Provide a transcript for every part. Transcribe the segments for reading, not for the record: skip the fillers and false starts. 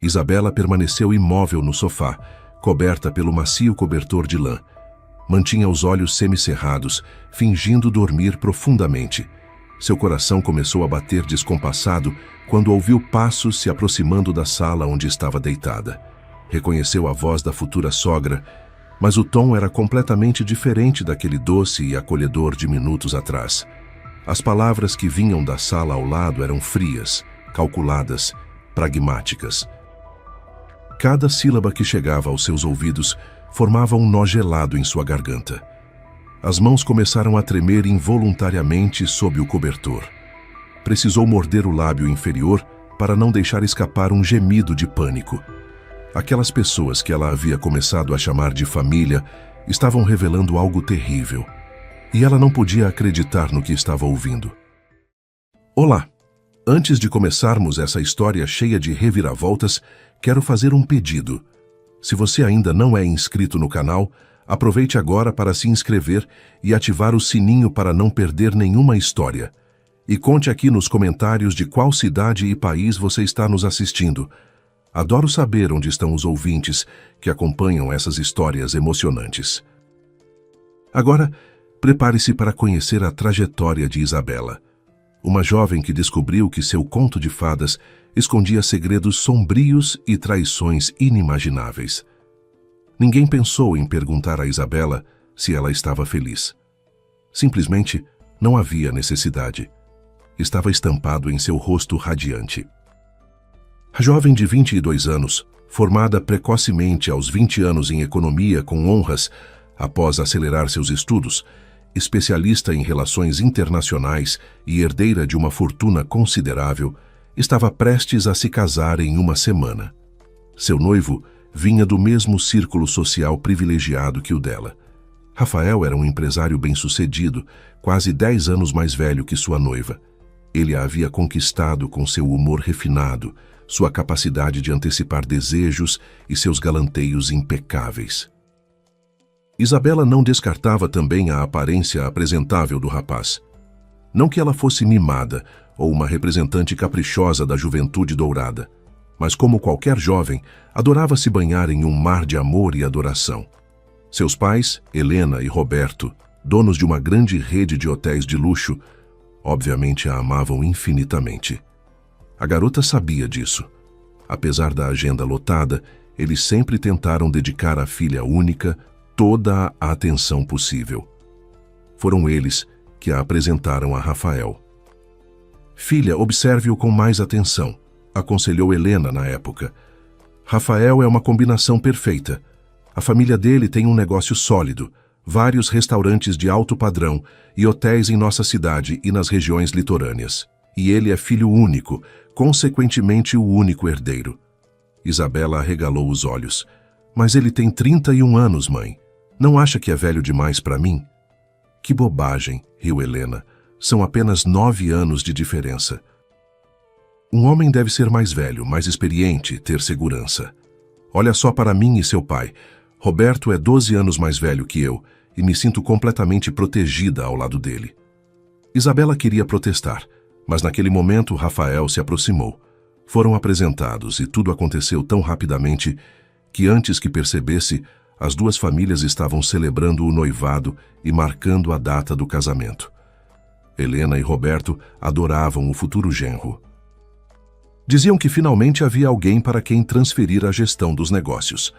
Isabela permaneceu imóvel no sofá, coberta pelo macio cobertor de lã. Mantinha os olhos semicerrados, fingindo dormir profundamente. Seu coração começou a bater descompassado quando ouviu passos se aproximando da sala onde estava deitada. Reconheceu a voz da futura sogra, mas o tom era completamente diferente daquele doce e acolhedor de minutos atrás. As palavras que vinham da sala ao lado eram frias, calculadas, pragmáticas. Cada sílaba que chegava aos seus ouvidos formava um nó gelado em sua garganta. As mãos começaram a tremer involuntariamente sob o cobertor. Precisou morder o lábio inferior para não deixar escapar um gemido de pânico. Aquelas pessoas que ela havia começado a chamar de família estavam revelando algo terrível. E ela não podia acreditar no que estava ouvindo. Olá! Antes de começarmos essa história cheia de reviravoltas, quero fazer um pedido. Se você ainda não é inscrito no canal, aproveite agora para se inscrever e ativar o sininho para não perder nenhuma história. E conte aqui nos comentários de qual cidade e país você está nos assistindo. Adoro saber onde estão os ouvintes que acompanham essas histórias emocionantes. Agora, prepare-se para conhecer a trajetória de Isabela. Uma jovem que descobriu que seu conto de fadas escondia segredos sombrios e traições inimagináveis. Ninguém pensou em perguntar a Isabela se ela estava feliz. Simplesmente não havia necessidade. Estava estampado em seu rosto radiante. A jovem de 22 anos, formada precocemente aos 20 anos em economia com honras, após acelerar seus estudos, especialista em relações internacionais e herdeira de uma fortuna considerável, estava prestes a se casar em uma semana. Seu noivo vinha do mesmo círculo social privilegiado que o dela. Rafael era um empresário bem-sucedido, quase 10 anos mais velho que sua noiva. Ele a havia conquistado com seu humor refinado, sua capacidade de antecipar desejos e seus galanteios impecáveis. Isabela não descartava também a aparência apresentável do rapaz. Não que ela fosse mimada ou uma representante caprichosa da juventude dourada, mas como qualquer jovem, adorava se banhar em um mar de amor e adoração. Seus pais, Helena e Roberto, donos de uma grande rede de hotéis de luxo, obviamente a amavam infinitamente. A garota sabia disso. Apesar da agenda lotada, eles sempre tentaram dedicar à filha única toda a atenção possível. Foram eles que a apresentaram a Rafael. Filha, observe-o com mais atenção, aconselhou Helena na época. Rafael é uma combinação perfeita. A família dele tem um negócio sólido, vários restaurantes de alto padrão e hotéis em nossa cidade e nas regiões litorâneas. E ele é filho único, consequentemente o único herdeiro. Isabela arregalou os olhos. Mas ele tem 31 anos, mãe. Não acha que é velho demais para mim? Que bobagem, riu Helena. São apenas 9 anos de diferença. Um homem deve ser mais velho, mais experiente, ter segurança. Olha só para mim e seu pai. Roberto é 12 anos mais velho que eu e me sinto completamente protegida ao lado dele. Isabela queria protestar, mas naquele momento Rafael se aproximou. Foram apresentados e tudo aconteceu tão rapidamente que antes que percebesse, as duas famílias estavam celebrando o noivado e marcando a data do casamento. Helena e Roberto adoravam o futuro genro. Diziam que finalmente havia alguém para quem transferir a gestão dos negócios.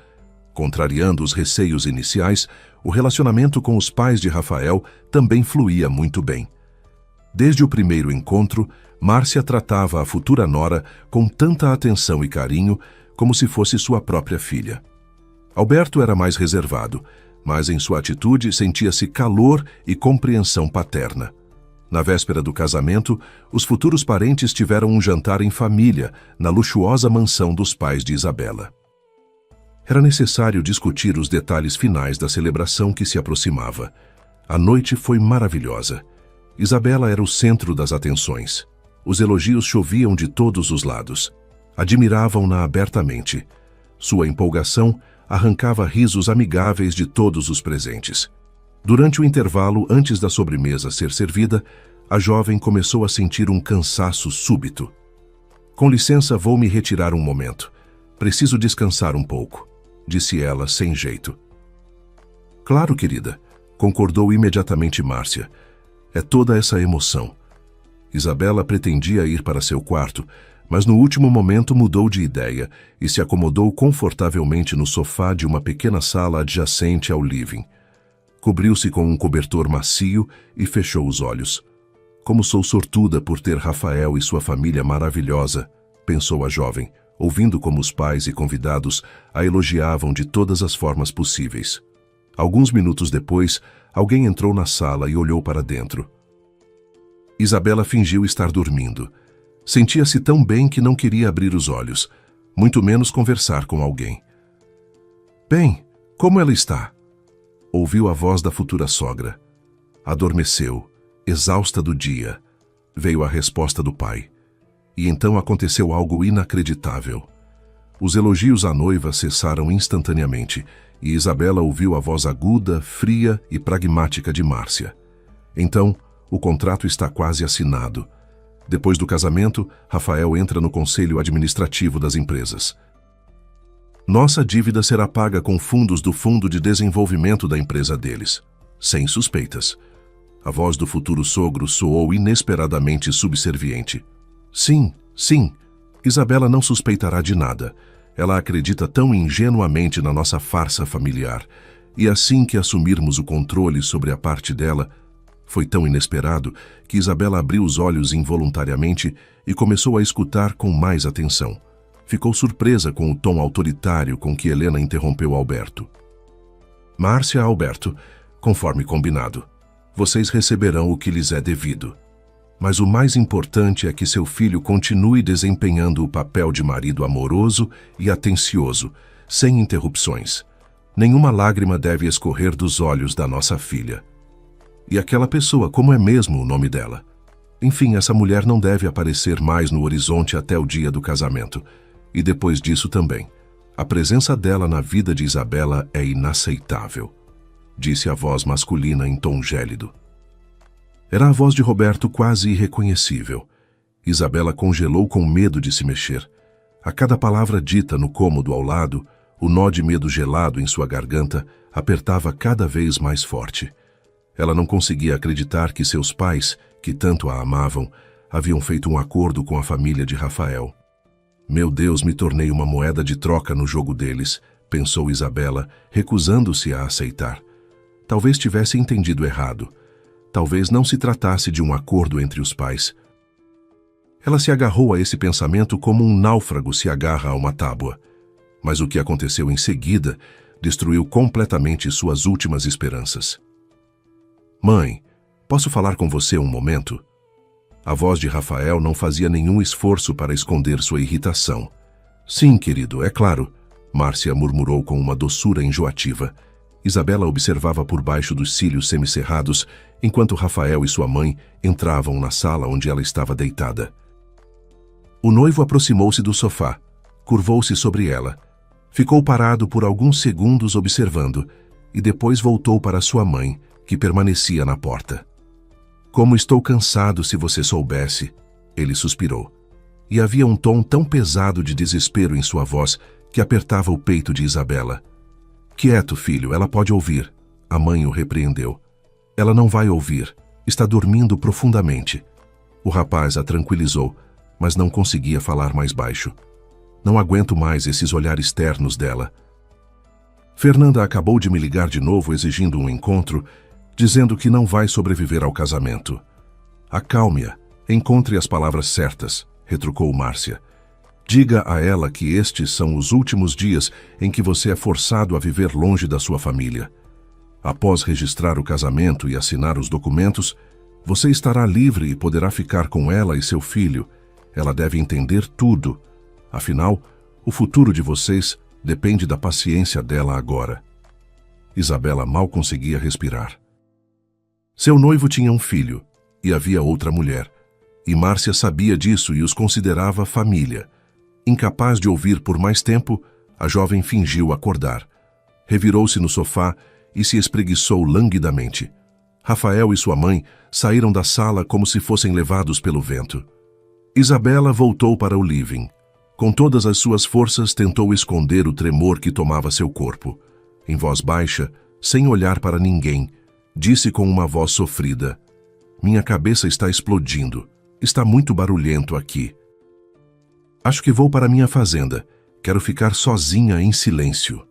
Contrariando os receios iniciais, o relacionamento com os pais de Rafael também fluía muito bem. Desde o primeiro encontro, Márcia tratava a futura nora com tanta atenção e carinho como se fosse sua própria filha. Alberto era mais reservado, mas em sua atitude sentia-se calor e compreensão paterna. Na véspera do casamento, os futuros parentes tiveram um jantar em família, na luxuosa mansão dos pais de Isabela. Era necessário discutir os detalhes finais da celebração que se aproximava. A noite foi maravilhosa. Isabela era o centro das atenções. Os elogios choviam de todos os lados. Admiravam-na abertamente. Sua empolgação arrancava risos amigáveis de todos os presentes. Durante o intervalo, antes da sobremesa ser servida, a jovem começou a sentir um cansaço súbito. Com licença, vou me retirar um momento. Preciso descansar um pouco, disse ela sem jeito. Claro, querida, concordou imediatamente Márcia. É toda essa emoção. Isabela pretendia ir para seu quarto, mas no último momento mudou de ideia e se acomodou confortavelmente no sofá de uma pequena sala adjacente ao living. Cobriu-se com um cobertor macio e fechou os olhos. Como sou sortuda por ter Rafael e sua família maravilhosa, pensou a jovem, ouvindo como os pais e convidados a elogiavam de todas as formas possíveis. Alguns minutos depois, alguém entrou na sala e olhou para dentro. Isabela fingiu estar dormindo. Sentia-se tão bem que não queria abrir os olhos, muito menos conversar com alguém. Bem, como ela está? Ouviu a voz da futura sogra. Adormeceu, exausta do dia. Veio a resposta do pai. E então aconteceu algo inacreditável. Os elogios à noiva cessaram instantaneamente e Isabela ouviu a voz aguda, fria e pragmática de Márcia. Então, o contrato está quase assinado. Depois do casamento, Rafael entra no conselho administrativo das empresas. Nossa dívida será paga com fundos do Fundo de Desenvolvimento da empresa deles, sem suspeitas. A voz do futuro sogro soou inesperadamente subserviente. Sim, sim, Isabela não suspeitará de nada. Ela acredita tão ingenuamente na nossa farsa familiar. E assim que assumirmos o controle sobre a parte dela, foi tão inesperado que Isabela abriu os olhos involuntariamente e começou a escutar com mais atenção. Ficou surpresa com o tom autoritário com que Helena interrompeu Alberto. Márcia, Alberto, conforme combinado, vocês receberão o que lhes é devido. Mas o mais importante é que seu filho continue desempenhando o papel de marido amoroso e atencioso, sem interrupções. Nenhuma lágrima deve escorrer dos olhos da nossa filha. E aquela pessoa, como é mesmo o nome dela? Enfim, essa mulher não deve aparecer mais no horizonte até o dia do casamento. E depois disso também. A presença dela na vida de Isabela é inaceitável, disse a voz masculina em tom gélido. Era a voz de Roberto quase irreconhecível. Isabela congelou com medo de se mexer. A cada palavra dita no cômodo ao lado, o nó de medo gelado em sua garganta apertava cada vez mais forte. Ela não conseguia acreditar que seus pais, que tanto a amavam, haviam feito um acordo com a família de Rafael. Meu Deus, me tornei uma moeda de troca no jogo deles, pensou Isabela, recusando-se a aceitar. Talvez tivesse entendido errado. Talvez não se tratasse de um acordo entre os pais. Ela se agarrou a esse pensamento como um náufrago se agarra a uma tábua. Mas o que aconteceu em seguida destruiu completamente suas últimas esperanças. Mãe, posso falar com você um momento? A voz de Rafael não fazia nenhum esforço para esconder sua irritação. Sim, querido, é claro, Márcia murmurou com uma doçura enjoativa. Isabela observava por baixo dos cílios semicerrados, enquanto Rafael e sua mãe entravam na sala onde ela estava deitada. O noivo aproximou-se do sofá, curvou-se sobre ela, ficou parado por alguns segundos observando e depois voltou para sua mãe, que permanecia na porta. Como estou cansado, se você soubesse, ele suspirou. E havia um tom tão pesado de desespero em sua voz que apertava o peito de Isabela. Quieto, filho, ela pode ouvir. A mãe o repreendeu. Ela não vai ouvir. Está dormindo profundamente. O rapaz a tranquilizou, mas não conseguia falar mais baixo. Não aguento mais esses olhares ternos dela. Fernanda acabou de me ligar de novo exigindo um encontro, dizendo que não vai sobreviver ao casamento. Acalme-a, encontre as palavras certas, retrucou Márcia. Diga a ela que estes são os últimos dias em que você é forçado a viver longe da sua família. Após registrar o casamento e assinar os documentos, você estará livre e poderá ficar com ela e seu filho. Ela deve entender tudo. Afinal, o futuro de vocês depende da paciência dela agora. Isabela mal conseguia respirar. Seu noivo tinha um filho, e havia outra mulher, e Márcia sabia disso e os considerava família. Incapaz de ouvir por mais tempo, a jovem fingiu acordar. Revirou-se no sofá e se espreguiçou languidamente. Rafael e sua mãe saíram da sala como se fossem levados pelo vento. Isabela voltou para o living. Com todas as suas forças, tentou esconder o tremor que tomava seu corpo. Em voz baixa, sem olhar para ninguém, disse com uma voz sofrida: "Minha cabeça está explodindo. Está muito barulhento aqui. Acho que vou para minha fazenda. Quero ficar sozinha em silêncio."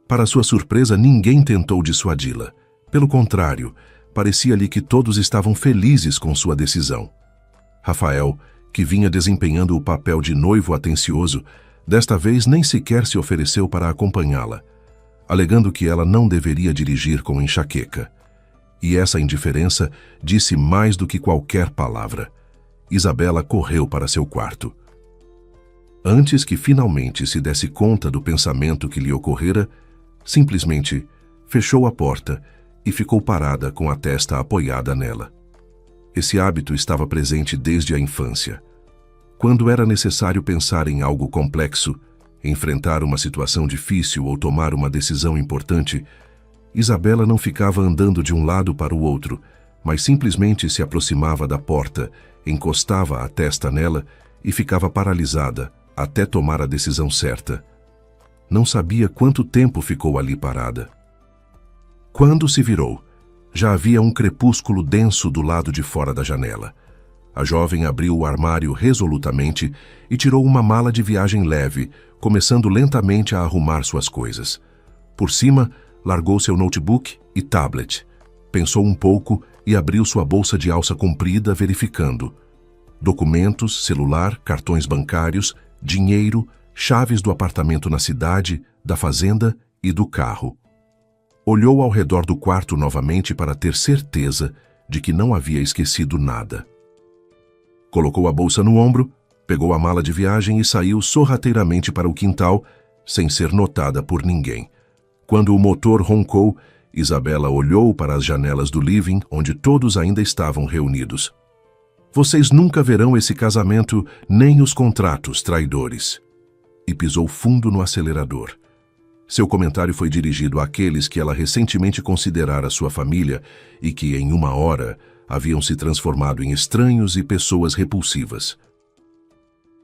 Para sua surpresa, ninguém tentou dissuadi-la. Pelo contrário, parecia-lhe que todos estavam felizes com sua decisão. Rafael, que vinha desempenhando o papel de noivo atencioso, desta vez nem sequer se ofereceu para acompanhá-la, alegando que ela não deveria dirigir com enxaqueca. E essa indiferença disse mais do que qualquer palavra. Isabela correu para seu quarto. Antes que finalmente se desse conta do pensamento que lhe ocorrera, simplesmente fechou a porta e ficou parada com a testa apoiada nela. Esse hábito estava presente desde a infância. Quando era necessário pensar em algo complexo, enfrentar uma situação difícil ou tomar uma decisão importante, Isabela não ficava andando de um lado para o outro, mas simplesmente se aproximava da porta, encostava a testa nela e ficava paralisada até tomar a decisão certa. Não sabia quanto tempo ficou ali parada. Quando se virou, já havia um crepúsculo denso do lado de fora da janela. A jovem abriu o armário resolutamente e tirou uma mala de viagem leve, começando lentamente a arrumar suas coisas. Por cima, largou seu notebook e tablet. Pensou um pouco e abriu sua bolsa de alça comprida, verificando documentos, celular, cartões bancários, dinheiro, chaves do apartamento na cidade, da fazenda e do carro. Olhou ao redor do quarto novamente para ter certeza de que não havia esquecido nada. Colocou a bolsa no ombro, pegou a mala de viagem e saiu sorrateiramente para o quintal, sem ser notada por ninguém. Quando o motor roncou, Isabela olhou para as janelas do living, onde todos ainda estavam reunidos. "Vocês nunca verão esse casamento, nem os contratos, traidores." E pisou fundo no acelerador. Seu comentário foi dirigido àqueles que ela recentemente considerara sua família e que, em uma hora, haviam se transformado em estranhos e pessoas repulsivas.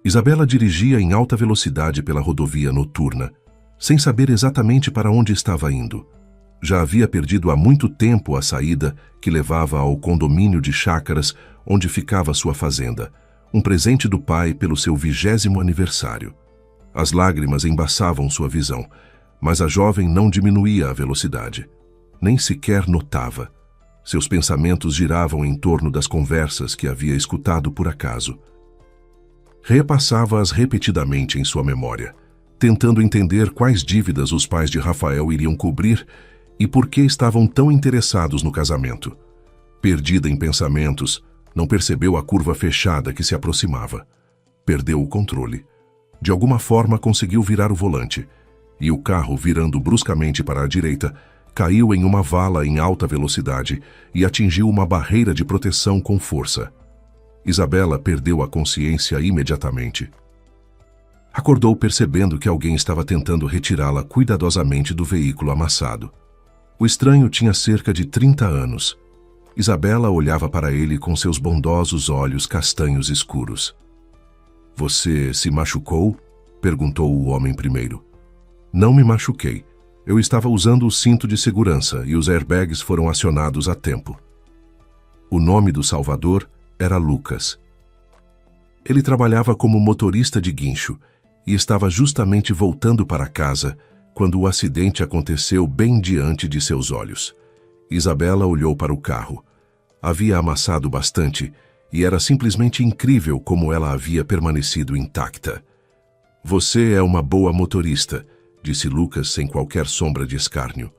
Isabela dirigia em alta velocidade pela rodovia noturna, sem saber exatamente para onde estava indo. Já havia perdido há muito tempo a saída que levava ao condomínio de chácaras onde ficava sua fazenda, um presente do pai pelo seu 20º aniversário. As lágrimas embaçavam sua visão, mas a jovem não diminuía a velocidade. Nem sequer notava. Seus pensamentos giravam em torno das conversas que havia escutado por acaso. Repassava-as repetidamente em sua memória, tentando entender quais dívidas os pais de Rafael iriam cobrir e por que estavam tão interessados no casamento. Perdida em pensamentos, não percebeu a curva fechada que se aproximava. Perdeu o controle. De alguma forma conseguiu virar o volante, e o carro, virando bruscamente para a direita, caiu em uma vala em alta velocidade e atingiu uma barreira de proteção com força. Isabela perdeu a consciência imediatamente. Acordou percebendo que alguém estava tentando retirá-la cuidadosamente do veículo amassado. O estranho tinha cerca de 30 anos. Isabela olhava para ele com seus bondosos olhos castanhos escuros. "Você se machucou?" perguntou o homem primeiro. "Não me machuquei. Eu estava usando o cinto de segurança e os airbags foram acionados a tempo." O nome do salvador era Lucas. Ele trabalhava como motorista de guincho e estava justamente voltando para casa quando o acidente aconteceu bem diante de seus olhos. Isabela olhou para o carro. Havia amassado bastante e era simplesmente incrível como ela havia permanecido intacta. "Você é uma boa motorista", disse Lucas sem qualquer sombra de escárnio.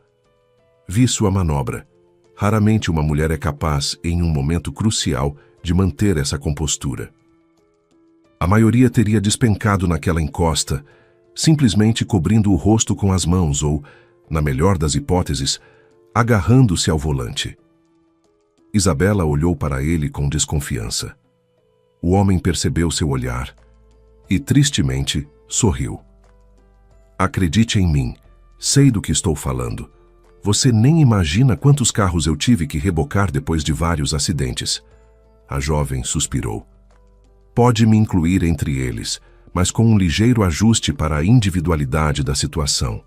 "Vi sua manobra. Raramente uma mulher é capaz, em um momento crucial, de manter essa compostura. A maioria teria despencado naquela encosta, simplesmente cobrindo o rosto com as mãos ou, na melhor das hipóteses, agarrando-se ao volante." Isabela olhou para ele com desconfiança. O homem percebeu seu olhar e, tristemente, sorriu. "Acredite em mim, sei do que estou falando. Você nem imagina quantos carros eu tive que rebocar depois de vários acidentes." A jovem suspirou. "Pode me incluir entre eles, mas com um ligeiro ajuste para a individualidade da situação.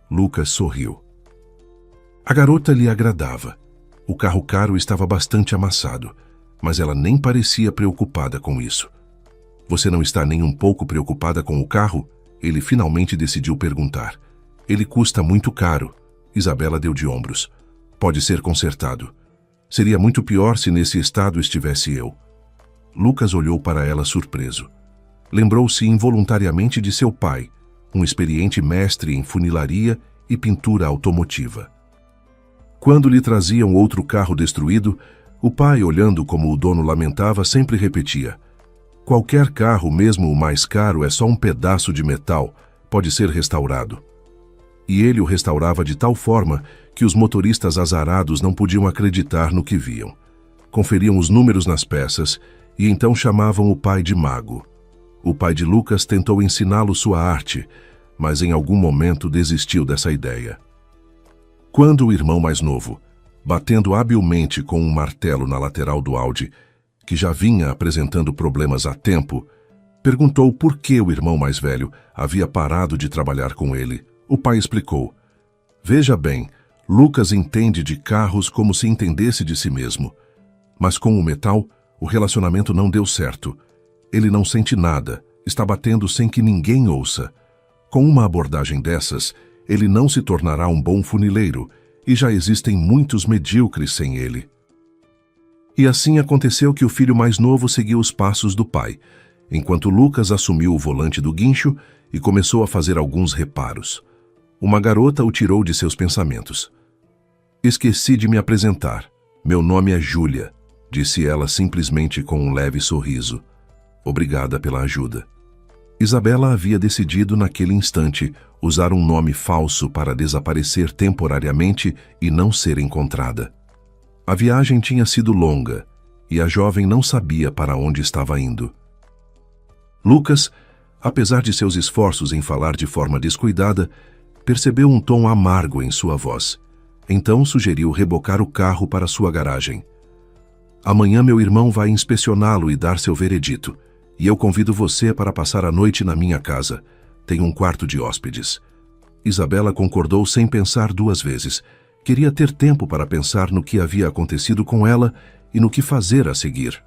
Lucas sorriu. A garota lhe agradava. O carro caro estava bastante amassado, mas ela nem parecia preocupada com isso. Você não está nem um pouco preocupada com o carro? Ele finalmente decidiu perguntar. Ele custa muito caro. Isabela deu de ombros. Pode ser consertado. Seria muito pior se nesse estado estivesse eu. Lucas olhou para ela surpreso. Lembrou-se involuntariamente de seu pai, um experiente mestre em funilaria e pintura automotiva. Quando lhe traziam outro carro destruído, o pai, olhando como o dono lamentava, sempre repetia: qualquer carro, mesmo o mais caro, é só um pedaço de metal, pode ser restaurado. E ele o restaurava de tal forma que os motoristas azarados não podiam acreditar no que viam. Conferiam os números nas peças e então chamavam o pai de mago. O pai de Lucas tentou ensiná-lo sua arte, mas em algum momento desistiu dessa ideia. Quando o irmão mais novo, batendo habilmente com um martelo na lateral do Audi, que já vinha apresentando problemas há tempo, perguntou por que o irmão mais velho havia parado de trabalhar com ele, o pai explicou: veja bem, Lucas entende de carros como se entendesse de si mesmo. Mas com o metal, o relacionamento não deu certo. Ele não sente nada, está batendo sem que ninguém ouça. Com uma abordagem dessas, ele não se tornará um bom funileiro, e já existem muitos medíocres sem ele. E assim aconteceu que o filho mais novo seguiu os passos do pai, enquanto Lucas assumiu o volante do guincho e começou a fazer alguns reparos. Uma garota o tirou de seus pensamentos. Esqueci de me apresentar. Meu nome é Júlia, disse ela simplesmente com um leve sorriso. Obrigada pela ajuda. Isabela havia decidido naquele instante usar um nome falso para desaparecer temporariamente e não ser encontrada. A viagem tinha sido longa e a jovem não sabia para onde estava indo. Lucas, apesar de seus esforços em falar de forma descuidada, percebeu um tom amargo em sua voz. Então sugeriu rebocar o carro para sua garagem. Amanhã meu irmão vai inspecioná-lo e dar seu veredito. E eu convido você para passar a noite na minha casa. Tenho um quarto de hóspedes. Isabela concordou sem pensar duas vezes. Queria ter tempo para pensar no que havia acontecido com ela e no que fazer a seguir.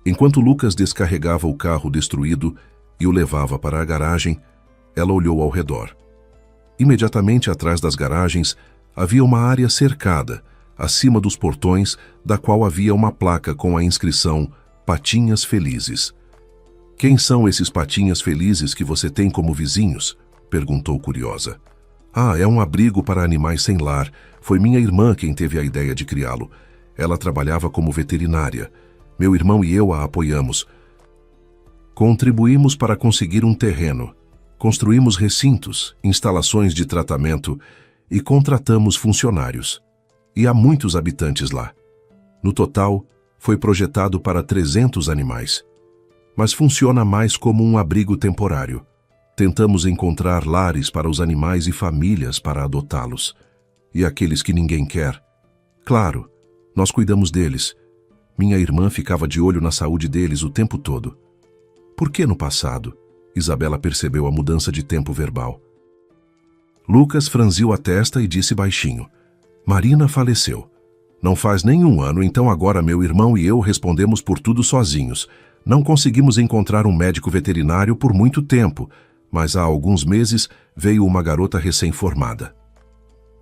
Enquanto Lucas descarregava o carro destruído e o levava para a garagem, ela olhou ao redor. Imediatamente atrás das garagens havia uma área cercada, acima dos portões, da qual havia uma placa com a inscrição Patinhas Felizes. Quem são esses patinhas felizes que você tem como vizinhos? Perguntou curiosa. É um abrigo para animais sem lar. Foi minha irmã quem teve a ideia de criá-lo. Ela trabalhava como veterinária. Meu irmão e eu a apoiamos. Contribuímos para conseguir um terreno. Construímos recintos, instalações de tratamento e contratamos funcionários. E há muitos habitantes lá. No total, foi projetado para 300 animais. Mas funciona mais como um abrigo temporário. Tentamos encontrar lares para os animais e famílias para adotá-los. E aqueles que ninguém quer. Claro, nós cuidamos deles. Minha irmã ficava de olho na saúde deles o tempo todo. Por que no passado? Isabela percebeu a mudança de tempo verbal. Lucas franziu a testa e disse baixinho: Marina faleceu. Não faz nem um ano, então agora meu irmão e eu respondemos por tudo sozinhos. Não conseguimos encontrar um médico veterinário por muito tempo, mas há alguns meses veio uma garota recém-formada.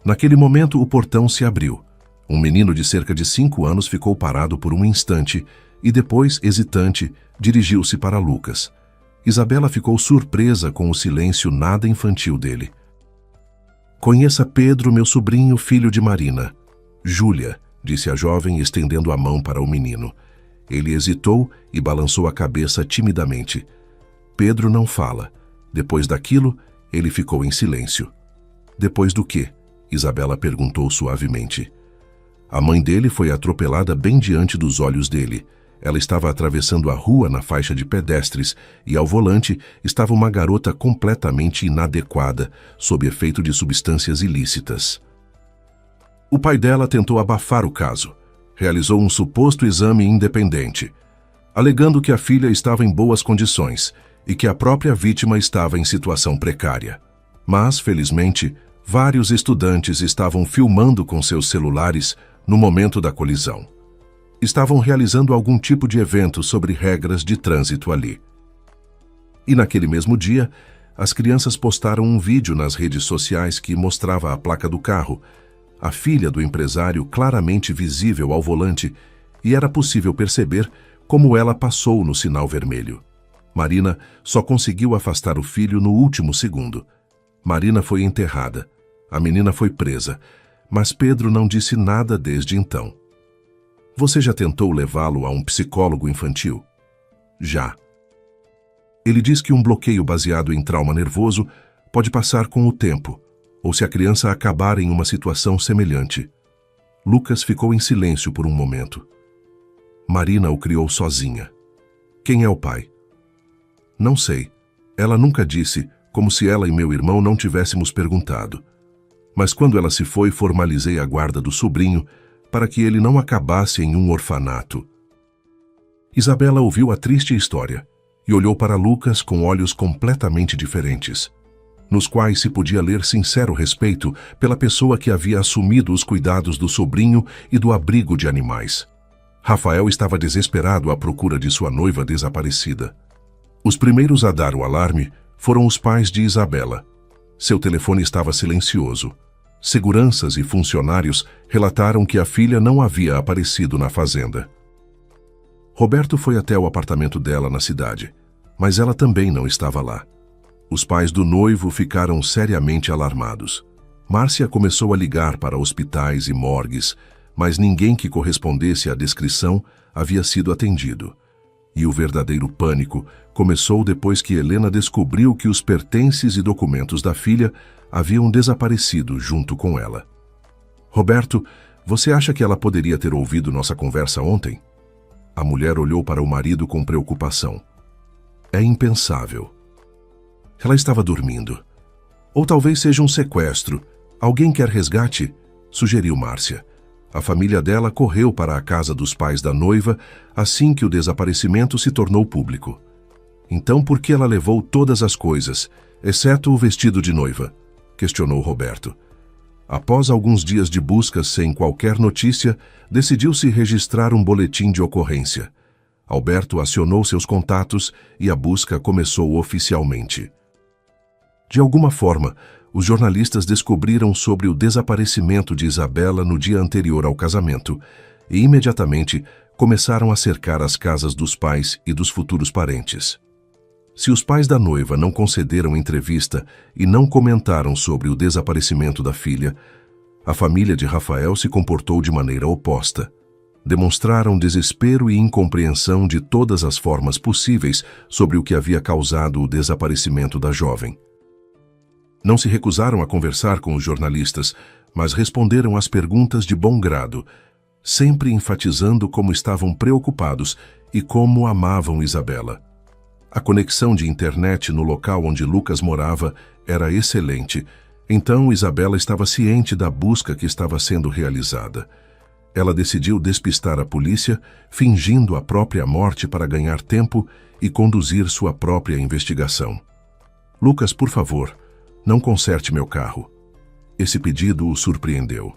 Naquele momento o portão se abriu. Um menino de cerca de 5 anos ficou parado por um instante e depois, hesitante, dirigiu-se para Lucas. Isabela ficou surpresa com o silêncio nada infantil dele. Conheça Pedro, meu sobrinho, filho de Marina. Júlia, disse a jovem, estendendo a mão para o menino. Ele hesitou e balançou a cabeça timidamente. Pedro não fala. Depois daquilo, ele ficou em silêncio. Depois do quê? Isabela perguntou suavemente. A mãe dele foi atropelada bem diante dos olhos dele. Ela estava atravessando a rua na faixa de pedestres e ao volante estava uma garota completamente inadequada, sob efeito de substâncias ilícitas. O pai dela tentou abafar o caso. Realizou um suposto exame independente, alegando que a filha estava em boas condições e que a própria vítima estava em situação precária. Mas, felizmente, vários estudantes estavam filmando com seus celulares no momento da colisão. Estavam realizando algum tipo de evento sobre regras de trânsito ali. E naquele mesmo dia, as crianças postaram um vídeo nas redes sociais que mostrava a placa do carro, a filha do empresário claramente visível ao volante, e era possível perceber como ela passou no sinal vermelho. Marina só conseguiu afastar o filho no último segundo. Marina foi enterrada. A menina foi presa, mas Pedro não disse nada desde então. Você já tentou levá-lo a um psicólogo infantil? Já. Ele diz que um bloqueio baseado em trauma nervoso pode passar com o tempo, ou se a criança acabar em uma situação semelhante. Lucas ficou em silêncio por um momento. Marina o criou sozinha. Quem é o pai? Não sei. Ela nunca disse, como se ela e meu irmão não tivéssemos perguntado. Mas quando ela se foi, formalizei a guarda do sobrinho para que ele não acabasse em um orfanato. Isabela ouviu a triste história e olhou para Lucas com olhos completamente diferentes, nos quais se podia ler sincero respeito pela pessoa que havia assumido os cuidados do sobrinho e do abrigo de animais. Rafael estava desesperado à procura de sua noiva desaparecida. Os primeiros a dar o alarme foram os pais de Isabela. Seu telefone estava silencioso. Seguranças e funcionários relataram que a filha não havia aparecido na fazenda. Roberto foi até o apartamento dela na cidade, mas ela também não estava lá. Os pais do noivo ficaram seriamente alarmados. Márcia começou a ligar para hospitais e morgues, mas ninguém que correspondesse à descrição havia sido atendido. E o verdadeiro pânico começou depois que Helena descobriu que os pertences e documentos da filha haviam desaparecido junto com ela. Roberto, você acha que ela poderia ter ouvido nossa conversa ontem? A mulher olhou para o marido com preocupação. É impensável. Ela estava dormindo. Ou talvez seja um sequestro. Alguém quer resgate? Sugeriu Márcia. A família dela correu para a casa dos pais da noiva assim que o desaparecimento se tornou público. Então por que ela levou todas as coisas, exceto o vestido de noiva? Questionou Roberto. Após alguns dias de buscas sem qualquer notícia, decidiu-se registrar um boletim de ocorrência. Alberto acionou seus contatos e a busca começou oficialmente. De alguma forma, os jornalistas descobriram sobre o desaparecimento de Isabela no dia anterior ao casamento e imediatamente começaram a cercar as casas dos pais e dos futuros parentes. Se os pais da noiva não concederam entrevista e não comentaram sobre o desaparecimento da filha, a família de Rafael se comportou de maneira oposta. Demonstraram desespero e incompreensão de todas as formas possíveis sobre o que havia causado o desaparecimento da jovem. Não se recusaram a conversar com os jornalistas, mas responderam às perguntas de bom grado, sempre enfatizando como estavam preocupados e como amavam Isabela. A conexão de internet no local onde Lucas morava era excelente, então Isabela estava ciente da busca que estava sendo realizada. Ela decidiu despistar a polícia, fingindo a própria morte para ganhar tempo e conduzir sua própria investigação. Lucas, por favor, não conserte meu carro. Esse pedido o surpreendeu.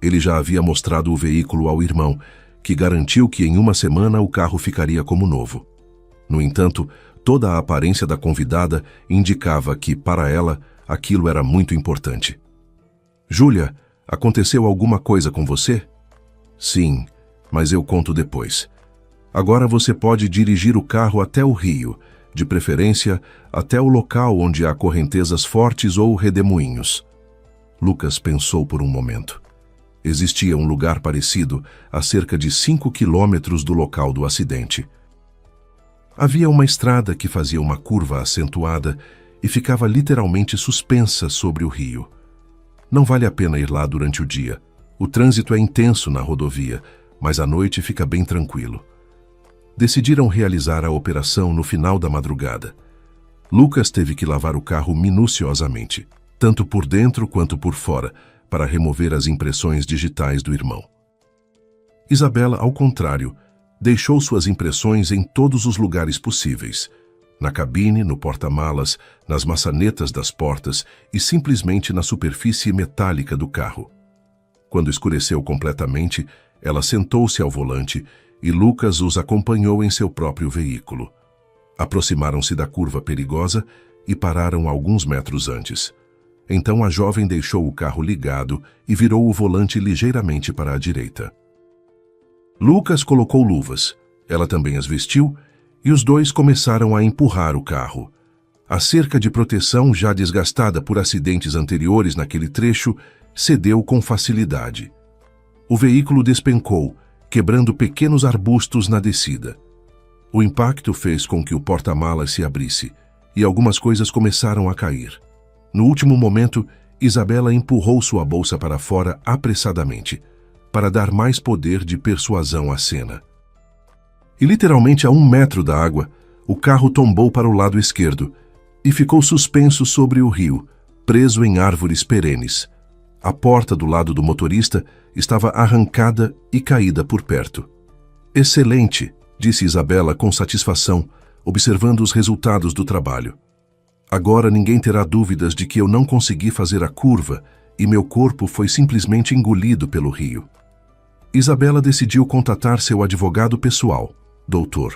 Ele já havia mostrado o veículo ao irmão, que garantiu que em uma semana o carro ficaria como novo. No entanto, toda a aparência da convidada indicava que, para ela, aquilo era muito importante. Júlia, aconteceu alguma coisa com você? Sim, mas eu conto depois. Agora você pode dirigir o carro até o rio, de preferência até o local onde há correntezas fortes ou redemoinhos. Lucas pensou por um momento. Existia um lugar parecido a cerca de 5 quilômetros do local do acidente. Havia uma estrada que fazia uma curva acentuada e ficava literalmente suspensa sobre o rio. Não vale a pena ir lá durante o dia. O trânsito é intenso na rodovia, mas à noite fica bem tranquilo. Decidiram realizar a operação no final da madrugada. Lucas teve que lavar o carro minuciosamente, tanto por dentro quanto por fora, para remover as impressões digitais do irmão. Isabela, ao contrário, deixou suas impressões em todos os lugares possíveis. Na cabine, no porta-malas, nas maçanetas das portas e simplesmente na superfície metálica do carro. Quando escureceu completamente, ela sentou-se ao volante e Lucas os acompanhou em seu próprio veículo. Aproximaram-se da curva perigosa e pararam alguns metros antes. Então a jovem deixou o carro ligado e virou o volante ligeiramente para a direita. Lucas colocou luvas, ela também as vestiu e os dois começaram a empurrar o carro. A cerca de proteção, já desgastada por acidentes anteriores naquele trecho, cedeu com facilidade. O veículo despencou, quebrando pequenos arbustos na descida. O impacto fez com que o porta-malas se abrisse e algumas coisas começaram a cair. No último momento, Isabela empurrou sua bolsa para fora apressadamente, para dar mais poder de persuasão à cena. E literalmente a 1 metro da água, o carro tombou para o lado esquerdo e ficou suspenso sobre o rio, preso em árvores perenes. A porta do lado do motorista estava arrancada e caída por perto. Excelente, disse Isabela com satisfação, observando os resultados do trabalho. Agora ninguém terá dúvidas de que eu não consegui fazer a curva e meu corpo foi simplesmente engolido pelo rio. Isabela decidiu contatar seu advogado pessoal, Dr.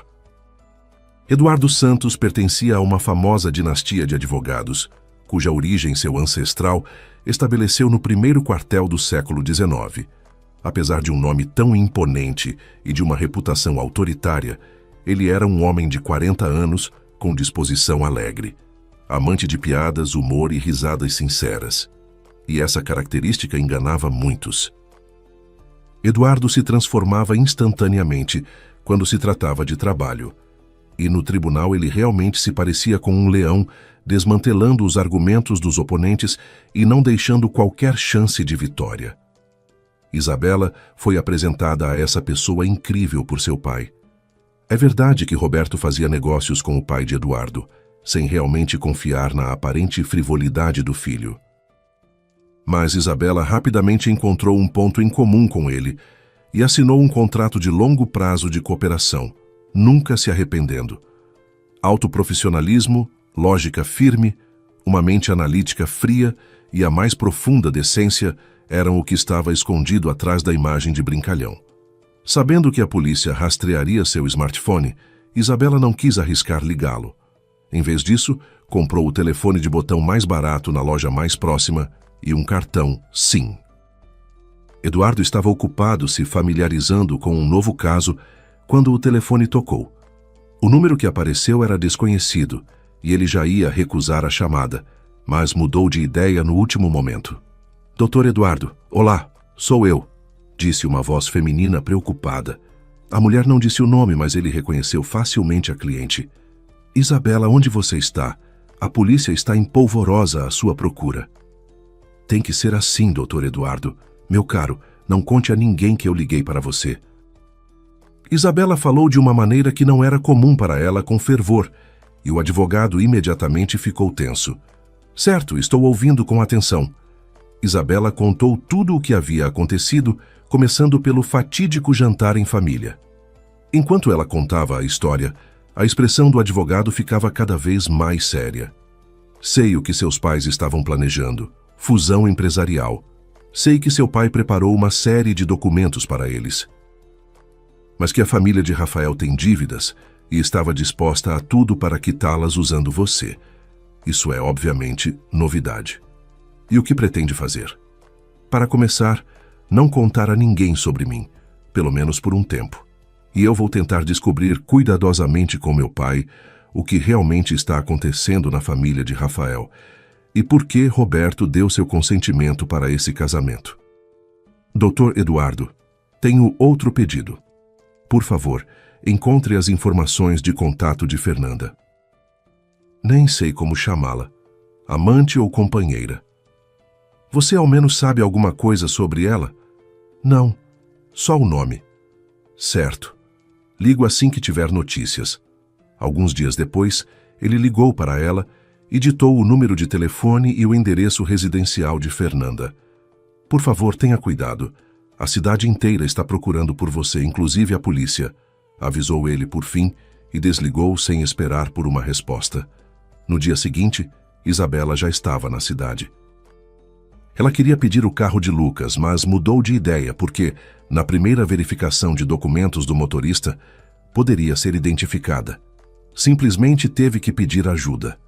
Eduardo Santos pertencia a uma famosa dinastia de advogados, cuja origem seu ancestral estabeleceu no primeiro quartel do século XIX. Apesar de um nome tão imponente e de uma reputação autoritária, ele era um homem de 40 anos com disposição alegre, amante de piadas, humor e risadas sinceras. E essa característica enganava muitos. Eduardo se transformava instantaneamente quando se tratava de trabalho. E no tribunal ele realmente se parecia com um leão, desmantelando os argumentos dos oponentes e não deixando qualquer chance de vitória. Isabela foi apresentada a essa pessoa incrível por seu pai. É verdade que Roberto fazia negócios com o pai de Eduardo, sem realmente confiar na aparente frivolidade do filho. Mas Isabela rapidamente encontrou um ponto em comum com ele e assinou um contrato de longo prazo de cooperação, nunca se arrependendo. Autoprofissionalismo, lógica firme, uma mente analítica fria e a mais profunda decência eram o que estava escondido atrás da imagem de brincalhão. Sabendo que a polícia rastrearia seu smartphone, Isabela não quis arriscar ligá-lo. Em vez disso, comprou o telefone de botão mais barato na loja mais próxima e um cartão SIM. Eduardo estava ocupado se familiarizando com um novo caso quando o telefone tocou. O número que apareceu era desconhecido e ele já ia recusar a chamada, mas mudou de ideia no último momento. Dr. Eduardo, olá, sou eu, disse uma voz feminina preocupada. A mulher não disse o nome, mas ele reconheceu facilmente a cliente. Isabela, onde você está? A polícia está em polvorosa à sua procura. Tem que ser assim, Dr. Eduardo. Meu caro, não conte a ninguém que eu liguei para você. Isabela falou de uma maneira que não era comum para ela, com fervor, e o advogado imediatamente ficou tenso. Certo, estou ouvindo com atenção. Isabela contou tudo o que havia acontecido, começando pelo fatídico jantar em família. Enquanto ela contava a história, a expressão do advogado ficava cada vez mais séria. Sei o que seus pais estavam planejando. Fusão empresarial. Sei que seu pai preparou uma série de documentos para eles. Mas que a família de Rafael tem dívidas e estava disposta a tudo para quitá-las usando você. Isso é, obviamente, novidade. E o que pretende fazer? Para começar, não contar a ninguém sobre mim, pelo menos por um tempo. E eu vou tentar descobrir cuidadosamente com meu pai o que realmente está acontecendo na família de Rafael e por que Roberto deu seu consentimento para esse casamento. Dr. Eduardo, tenho outro pedido. Por favor, encontre as informações de contato de Fernanda. Nem sei como chamá-la, amante ou companheira. Você ao menos sabe alguma coisa sobre ela? Não, só o nome. Certo. Ligo assim que tiver notícias. Alguns dias depois, ele ligou para ela e ditou o número de telefone e o endereço residencial de Fernanda. Por favor, tenha cuidado. A cidade inteira está procurando por você, inclusive a polícia, avisou ele por fim e desligou sem esperar por uma resposta. No dia seguinte, Isabela já estava na cidade. Ela queria pedir o carro de Lucas, mas mudou de ideia porque, na primeira verificação de documentos do motorista, poderia ser identificada. Simplesmente teve que pedir ajuda.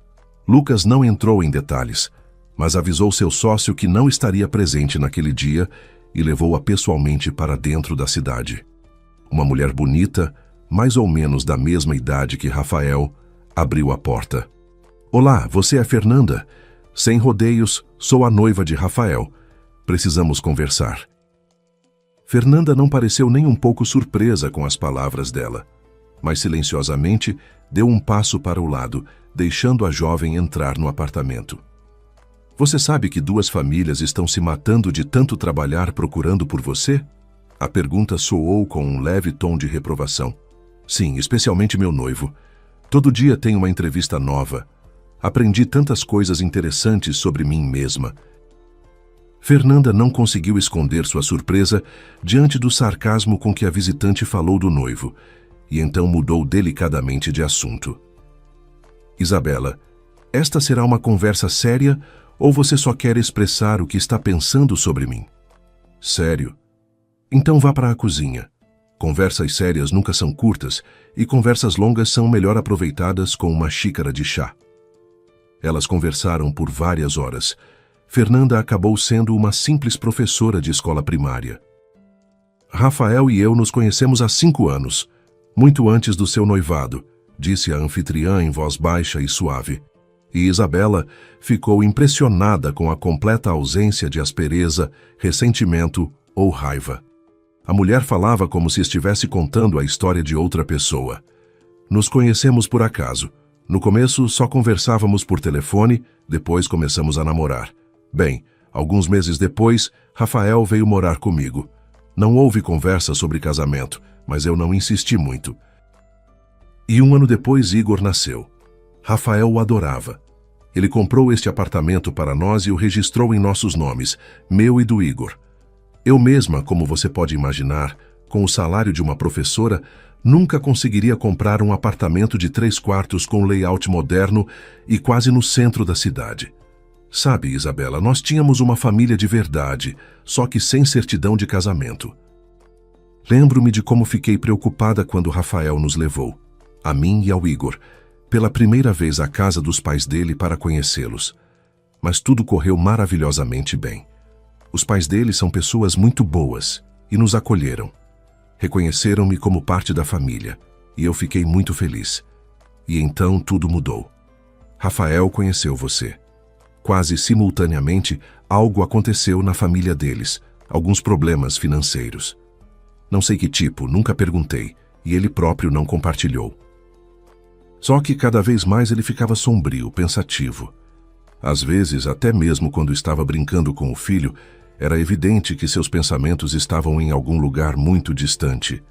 Lucas não entrou em detalhes, mas avisou seu sócio que não estaria presente naquele dia e levou-a pessoalmente para dentro da cidade. Uma mulher bonita, mais ou menos da mesma idade que Rafael, abriu a porta. "Olá, você é Fernanda? Sem rodeios, sou a noiva de Rafael. Precisamos conversar." Fernanda não pareceu nem um pouco surpresa com as palavras dela, mas silenciosamente deu um passo para o lado, deixando a jovem entrar no apartamento. "Você sabe que 2 famílias estão se matando de tanto trabalhar procurando por você?" A pergunta soou com um leve tom de reprovação. "Sim, especialmente meu noivo. Todo dia tem uma entrevista nova. Aprendi tantas coisas interessantes sobre mim mesma." Fernanda não conseguiu esconder sua surpresa diante do sarcasmo com que a visitante falou do noivo, e então mudou delicadamente de assunto. "Isabela, esta será uma conversa séria ou você só quer expressar o que está pensando sobre mim?" "Sério? Então vá para a cozinha. Conversas sérias nunca são curtas e conversas longas são melhor aproveitadas com uma xícara de chá." Elas conversaram por várias horas. Fernanda acabou sendo uma simples professora de escola primária. "Rafael e eu nos conhecemos há 5 anos, muito antes do seu noivado", disse a anfitriã em voz baixa e suave. E Isabela ficou impressionada com a completa ausência de aspereza, ressentimento ou raiva. A mulher falava como se estivesse contando a história de outra pessoa. "Nos conhecemos por acaso. No começo só conversávamos por telefone, depois começamos a namorar. Bem, alguns meses depois, Rafael veio morar comigo. Não houve conversa sobre casamento, mas eu não insisti muito. E 1 ano depois Igor nasceu. Rafael o adorava. Ele comprou este apartamento para nós e o registrou em nossos nomes, meu e do Igor. Eu mesma, como você pode imaginar, com o salário de uma professora, nunca conseguiria comprar um apartamento de 3 quartos com layout moderno e quase no centro da cidade. Sabe, Isabela, nós tínhamos uma família de verdade, só que sem certidão de casamento. Lembro-me de como fiquei preocupada quando Rafael nos levou, a mim e ao Igor, pela primeira vez à casa dos pais dele para conhecê-los. Mas tudo correu maravilhosamente bem. Os pais dele são pessoas muito boas e nos acolheram. Reconheceram-me como parte da família e eu fiquei muito feliz. E então tudo mudou. Rafael conheceu você. Quase simultaneamente, algo aconteceu na família deles, alguns problemas financeiros. Não sei que tipo, nunca perguntei, e ele próprio não compartilhou. Só que cada vez mais ele ficava sombrio, pensativo. Às vezes, até mesmo quando estava brincando com o filho, era evidente que seus pensamentos estavam em algum lugar muito distante.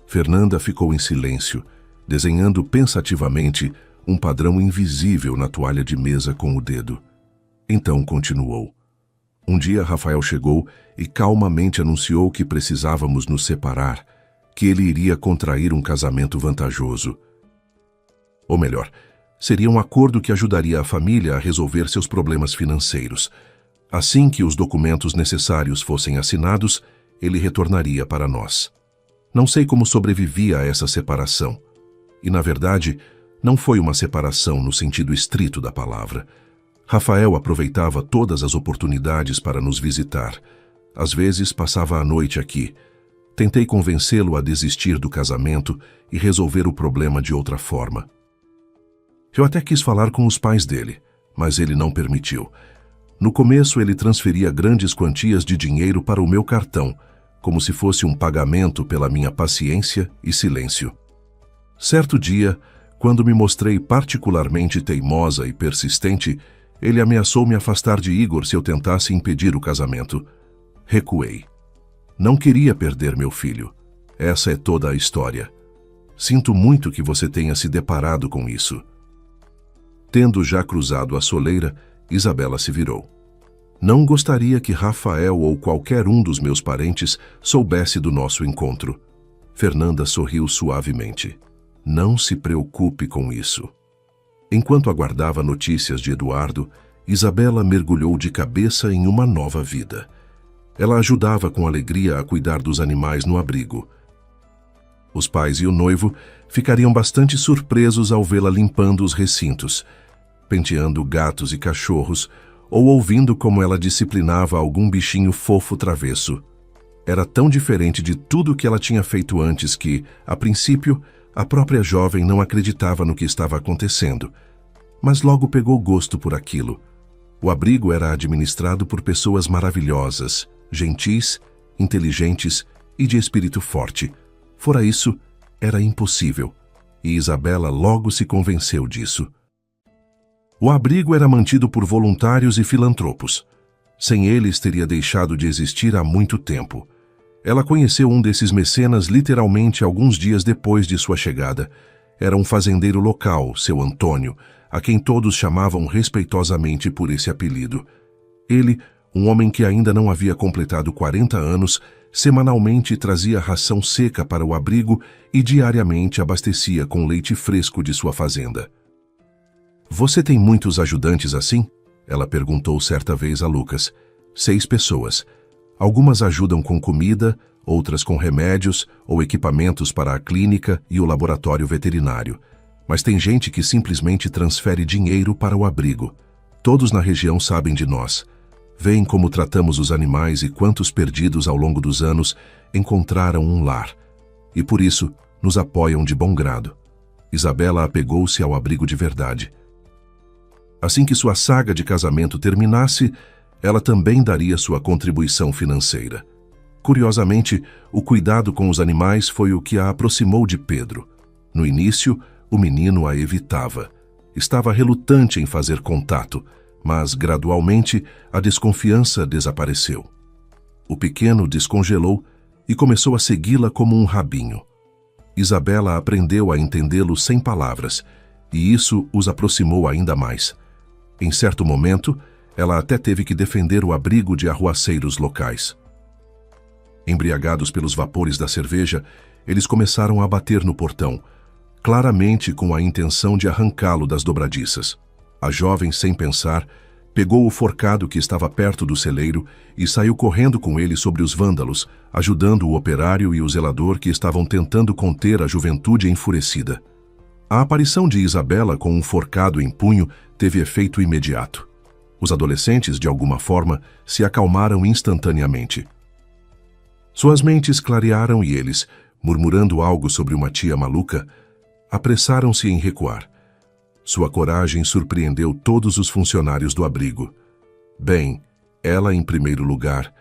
Fernanda ficou em silêncio, desenhando pensativamente um padrão invisível na toalha de mesa com o dedo. Então continuou. Um dia Rafael chegou e calmamente anunciou que precisávamos nos separar, que ele iria contrair um casamento vantajoso. Ou melhor, seria um acordo que ajudaria a família a resolver seus problemas financeiros. Assim que os documentos necessários fossem assinados, ele retornaria para nós. Não sei como sobrevivi a essa separação. E, na verdade, não foi uma separação no sentido estrito da palavra. Rafael aproveitava todas as oportunidades para nos visitar. Às vezes, passava a noite aqui. Tentei convencê-lo a desistir do casamento e resolver o problema de outra forma. Eu até quis falar com os pais dele, mas ele não permitiu. No começo, ele transferia grandes quantias de dinheiro para o meu cartão, como se fosse um pagamento pela minha paciência e silêncio. Certo dia, quando me mostrei particularmente teimosa e persistente, ele ameaçou me afastar de Igor se eu tentasse impedir o casamento. Recuei. Não queria perder meu filho. Essa é toda a história. Sinto muito que você tenha se deparado com isso. Tendo já cruzado a soleira, Isabela se virou. Não gostaria que Rafael ou qualquer um dos meus parentes soubesse do nosso encontro. Fernanda sorriu suavemente. Não se preocupe com isso. Enquanto aguardava notícias de Eduardo, Isabela mergulhou de cabeça em uma nova vida. Ela ajudava com alegria a cuidar dos animais no abrigo. Os pais e o noivo ficariam bastante surpresos ao vê-la limpando os recintos, penteando gatos e cachorros, ou ouvindo como ela disciplinava algum bichinho fofo travesso. Era tão diferente de tudo que ela tinha feito antes que, a princípio, a própria jovem não acreditava no que estava acontecendo, mas logo pegou gosto por aquilo. O abrigo era administrado por pessoas maravilhosas, gentis, inteligentes e de espírito forte. Fora isso, era impossível, e Isabela logo se convenceu disso. O abrigo era mantido por voluntários e filantropos. Sem eles, teria deixado de existir há muito tempo. Ela conheceu um desses mecenas literalmente alguns dias depois de sua chegada. Era um fazendeiro local, seu Antônio, a quem todos chamavam respeitosamente por esse apelido. Ele, um homem que ainda não havia completado 40 anos, semanalmente trazia ração seca para o abrigo e diariamente abastecia com leite fresco de sua fazenda. "Você tem muitos ajudantes assim?" ela perguntou certa vez a Lucas. 6 pessoas. Algumas ajudam com comida, outras com remédios ou equipamentos para a clínica e o laboratório veterinário. Mas tem gente que simplesmente transfere dinheiro para o abrigo. Todos na região sabem de nós. Veem como tratamos os animais e quantos perdidos ao longo dos anos encontraram um lar. E por isso, nos apoiam de bom grado. Isabela apegou-se ao abrigo de verdade. Assim que sua saga de casamento terminasse, ela também daria sua contribuição financeira. Curiosamente, o cuidado com os animais foi o que a aproximou de Pedro. No início, o menino a evitava. Estava relutante em fazer contato, mas gradualmente a desconfiança desapareceu. O pequeno descongelou e começou a segui-la como um rabinho. Isabela aprendeu a entendê-lo sem palavras, e isso os aproximou ainda mais. Em certo momento, ela até teve que defender o abrigo de arruaceiros locais. Embriagados pelos vapores da cerveja, eles começaram a bater no portão, claramente com a intenção de arrancá-lo das dobradiças. A jovem, sem pensar, pegou o forcado que estava perto do celeiro e saiu correndo com ele sobre os vândalos, ajudando o operário e o zelador que estavam tentando conter a juventude enfurecida. A aparição de Isabela com um forcado em punho teve efeito imediato. Os adolescentes, de alguma forma, se acalmaram instantaneamente. Suas mentes clarearam e eles, murmurando algo sobre uma tia maluca, apressaram-se em recuar. Sua coragem surpreendeu todos os funcionários do abrigo. Bem, ela em primeiro lugar,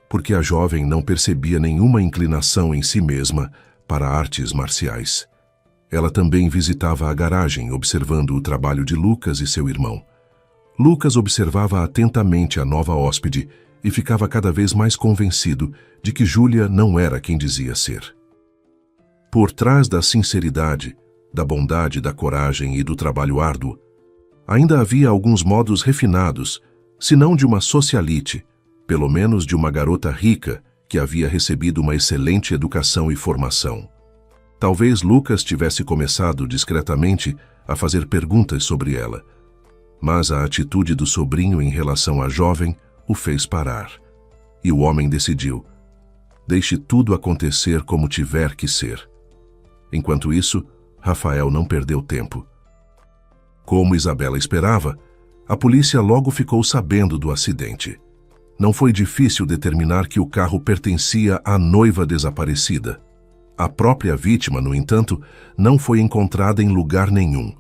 porque a jovem não percebia nenhuma inclinação em si mesma para artes marciais. Ela também visitava a garagem, observando o trabalho de Lucas e seu irmão. Lucas observava atentamente a nova hóspede e ficava cada vez mais convencido de que Júlia não era quem dizia ser. Por trás da sinceridade, da bondade, da coragem e do trabalho árduo, ainda havia alguns modos refinados, se não de uma socialite, pelo menos de uma garota rica que havia recebido uma excelente educação e formação. Talvez Lucas tivesse começado discretamente a fazer perguntas sobre ela, mas a atitude do sobrinho em relação à jovem o fez parar. E o homem decidiu: deixe tudo acontecer como tiver que ser. Enquanto isso, Rafael não perdeu tempo. Como Isabela esperava, a polícia logo ficou sabendo do acidente. Não foi difícil determinar que o carro pertencia à noiva desaparecida. A própria vítima, no entanto, não foi encontrada em lugar nenhum.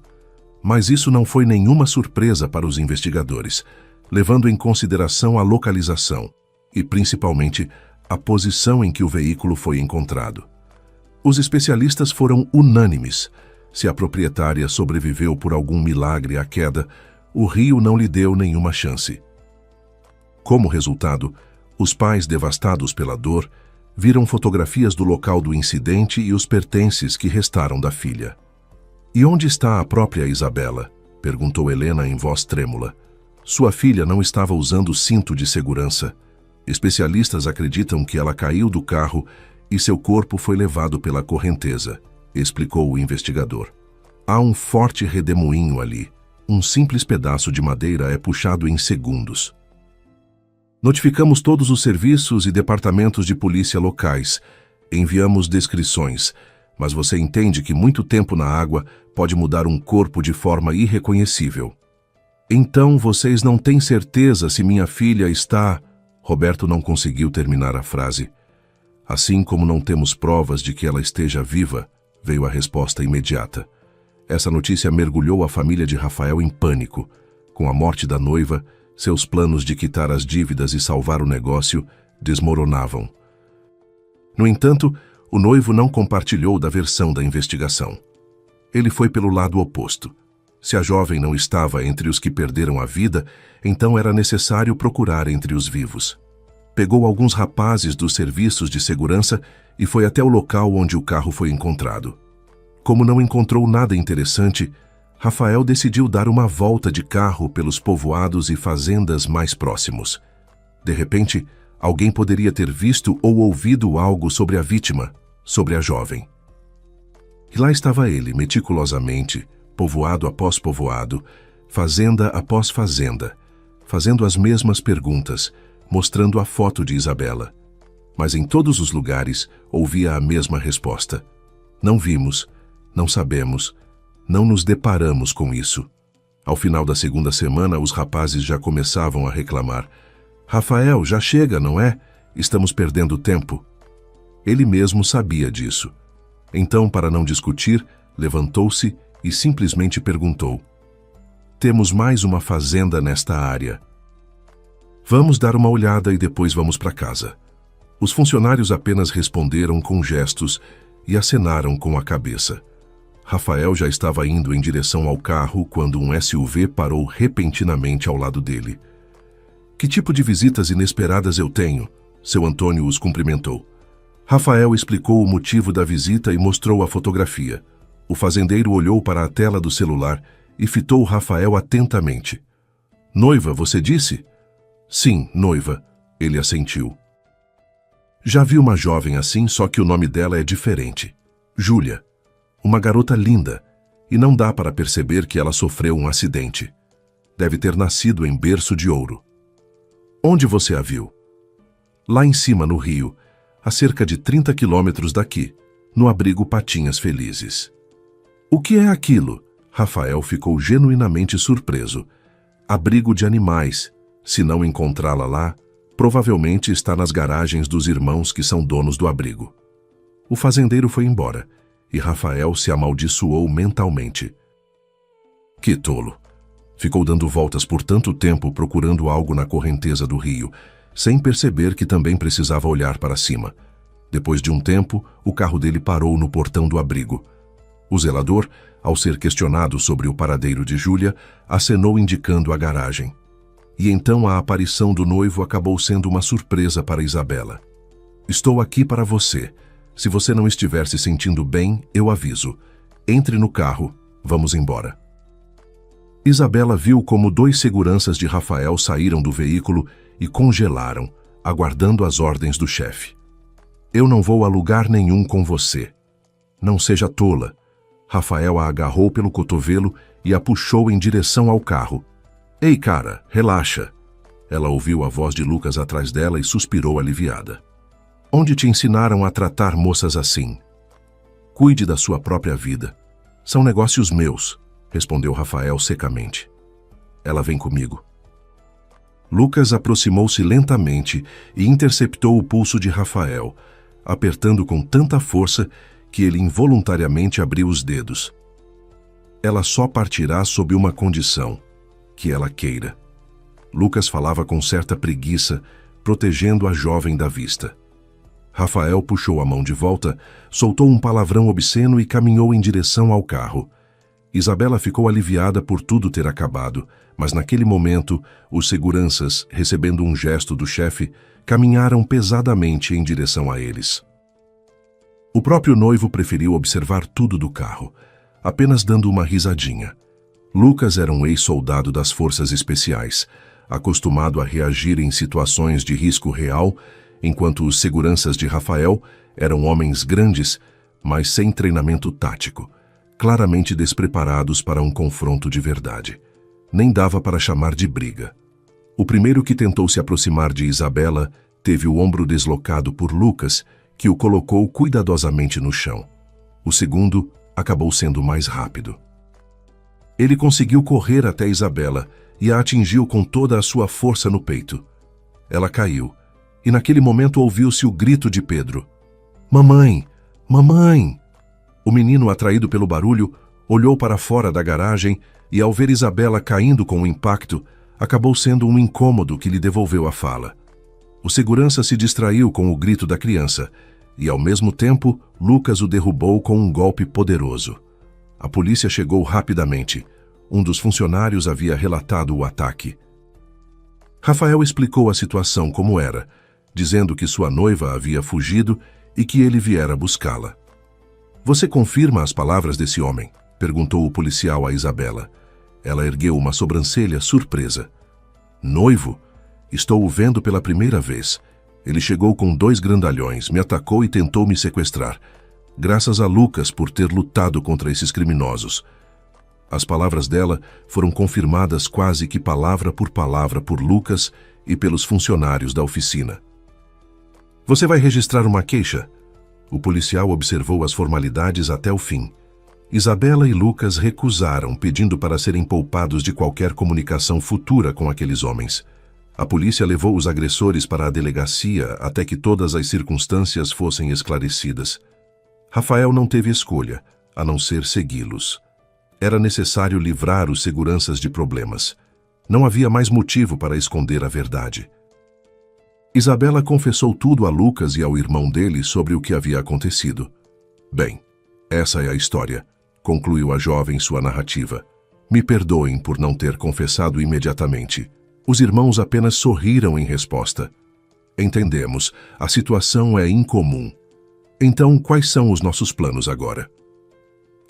Mas isso não foi nenhuma surpresa para os investigadores, levando em consideração a localização e, principalmente, a posição em que o veículo foi encontrado. Os especialistas foram unânimes. Se a proprietária sobreviveu por algum milagre à queda, o rio não lhe deu nenhuma chance. Como resultado, os pais, devastados pela dor, viram fotografias do local do incidente e os pertences que restaram da filha. "E onde está a própria Isabela?" perguntou Helena em voz trêmula. Sua filha não estava usando cinto de segurança. Especialistas acreditam que ela caiu do carro e seu corpo foi levado pela correnteza. explicou o investigador. Há um forte redemoinho ali. Um simples pedaço de madeira é puxado em segundos. Notificamos todos os serviços e departamentos de polícia locais. Enviamos descrições, mas você entende que muito tempo na água pode mudar um corpo de forma irreconhecível. Então vocês não têm certeza se minha filha está... Roberto não conseguiu terminar a frase. Assim como não temos provas de que ela esteja viva, veio a resposta imediata. Essa notícia mergulhou a família de Rafael em pânico. Com a morte da noiva, seus planos de quitar as dívidas e salvar o negócio desmoronavam. No entanto, o noivo não compartilhou da versão da investigação. Ele foi pelo lado oposto. Se a jovem não estava entre os que perderam a vida, então era necessário procurar entre os vivos. Pegou alguns rapazes dos serviços de segurança e foi até o local onde o carro foi encontrado. Como não encontrou nada interessante, Rafael decidiu dar uma volta de carro pelos povoados e fazendas mais próximos. De repente, alguém poderia ter visto ou ouvido algo sobre a vítima, sobre a jovem. E lá estava ele, meticulosamente, povoado após povoado, fazenda após fazenda, fazendo as mesmas perguntas, mostrando a foto de Isabela. Mas em todos os lugares ouvia a mesma resposta. Não vimos, não sabemos, não nos deparamos com isso. Ao final da segunda semana, os rapazes já começavam a reclamar. Rafael, já chega, não é? Estamos perdendo tempo. Ele mesmo sabia disso. Então, para não discutir, levantou-se e simplesmente perguntou: temos mais uma fazenda nesta área. Vamos dar uma olhada e depois vamos para casa. Os funcionários apenas responderam com gestos e acenaram com a cabeça. Rafael já estava indo em direção ao carro quando um SUV parou repentinamente ao lado dele. Que tipo de visitas inesperadas eu tenho? Seu Antônio os cumprimentou. Rafael explicou o motivo da visita e mostrou a fotografia. O fazendeiro olhou para a tela do celular e fitou Rafael atentamente. Noiva, você disse? Sim, noiva, ele assentiu. Já vi uma jovem assim, só que o nome dela é diferente. Júlia. Uma garota linda, e não dá para perceber que ela sofreu um acidente. Deve ter nascido em berço de ouro. Onde você a viu? Lá em cima, no rio, a cerca de 30 quilômetros daqui, no abrigo Patinhas Felizes. O que é aquilo? Rafael ficou genuinamente surpreso. Abrigo de animais. Se não encontrá-la lá, provavelmente está nas garagens dos irmãos que são donos do abrigo. O fazendeiro foi embora, e Rafael se amaldiçoou mentalmente. Que tolo! Ficou dando voltas por tanto tempo procurando algo na correnteza do rio, sem perceber que também precisava olhar para cima. Depois de um tempo, o carro dele parou no portão do abrigo. O zelador, ao ser questionado sobre o paradeiro de Júlia, acenou indicando a garagem. E então a aparição do noivo acabou sendo uma surpresa para Isabela. Estou aqui para você. Se você não estiver se sentindo bem, eu aviso. Entre no carro, vamos embora. Isabela viu como 2 seguranças de Rafael saíram do veículo e congelaram, aguardando as ordens do chefe. Eu não vou a lugar nenhum com você. Não seja tola. Rafael a agarrou pelo cotovelo e a puxou em direção ao carro. Ei, cara, relaxa. Ela ouviu a voz de Lucas atrás dela e suspirou aliviada. Onde te ensinaram a tratar moças assim? Cuide da sua própria vida. São negócios meus, respondeu Rafael secamente. Ela vem comigo. Lucas aproximou-se lentamente e interceptou o pulso de Rafael, apertando com tanta força que ele involuntariamente abriu os dedos. Ela só partirá sob uma condição, que ela queira. Lucas falava com certa preguiça, protegendo a jovem da vista. Rafael puxou a mão de volta, soltou um palavrão obsceno e caminhou em direção ao carro. Isabela ficou aliviada por tudo ter acabado, mas naquele momento, os seguranças, recebendo um gesto do chefe, caminharam pesadamente em direção a eles. O próprio noivo preferiu observar tudo do carro, apenas dando uma risadinha. Lucas era um ex-soldado das forças especiais, acostumado a reagir em situações de risco real, enquanto os seguranças de Rafael eram homens grandes, mas sem treinamento tático, claramente despreparados para um confronto de verdade. Nem dava para chamar de briga. O primeiro que tentou se aproximar de Isabela teve o ombro deslocado por Lucas, que o colocou cuidadosamente no chão. O segundo acabou sendo mais rápido. Ele conseguiu correr até Isabela e a atingiu com toda a sua força no peito. Ela caiu, e naquele momento ouviu-se o grito de Pedro. "Mamãe! Mamãe!" O menino, atraído pelo barulho, olhou para fora da garagem e, ao ver Isabela caindo com o impacto, acabou sendo um incômodo que lhe devolveu a fala. O segurança se distraiu com o grito da criança e, ao mesmo tempo, Lucas o derrubou com um golpe poderoso. A polícia chegou rapidamente. Um dos funcionários havia relatado o ataque. Rafael explicou a situação como era, dizendo que sua noiva havia fugido e que ele viera buscá-la. "Você confirma as palavras desse homem?" perguntou o policial a Isabela. Ela ergueu uma sobrancelha surpresa. "Noivo? Estou o vendo pela primeira vez. Ele chegou com 2 grandalhões, me atacou e tentou me sequestrar. Graças a Lucas por ter lutado contra esses criminosos." As palavras dela foram confirmadas quase que palavra por Lucas e pelos funcionários da oficina. "Você vai registrar uma queixa?" O policial observou as formalidades até o fim. Isabela e Lucas recusaram, pedindo para serem poupados de qualquer comunicação futura com aqueles homens. A polícia levou os agressores para a delegacia até que todas as circunstâncias fossem esclarecidas. Rafael não teve escolha, a não ser segui-los. Era necessário livrar os seguranças de problemas. Não havia mais motivo para esconder a verdade. Isabela confessou tudo a Lucas e ao irmão dele sobre o que havia acontecido. "Bem, essa é a história", concluiu a jovem sua narrativa. "Me perdoem por não ter confessado imediatamente." Os irmãos apenas sorriram em resposta. "Entendemos, a situação é incomum. Então, quais são os nossos planos agora?"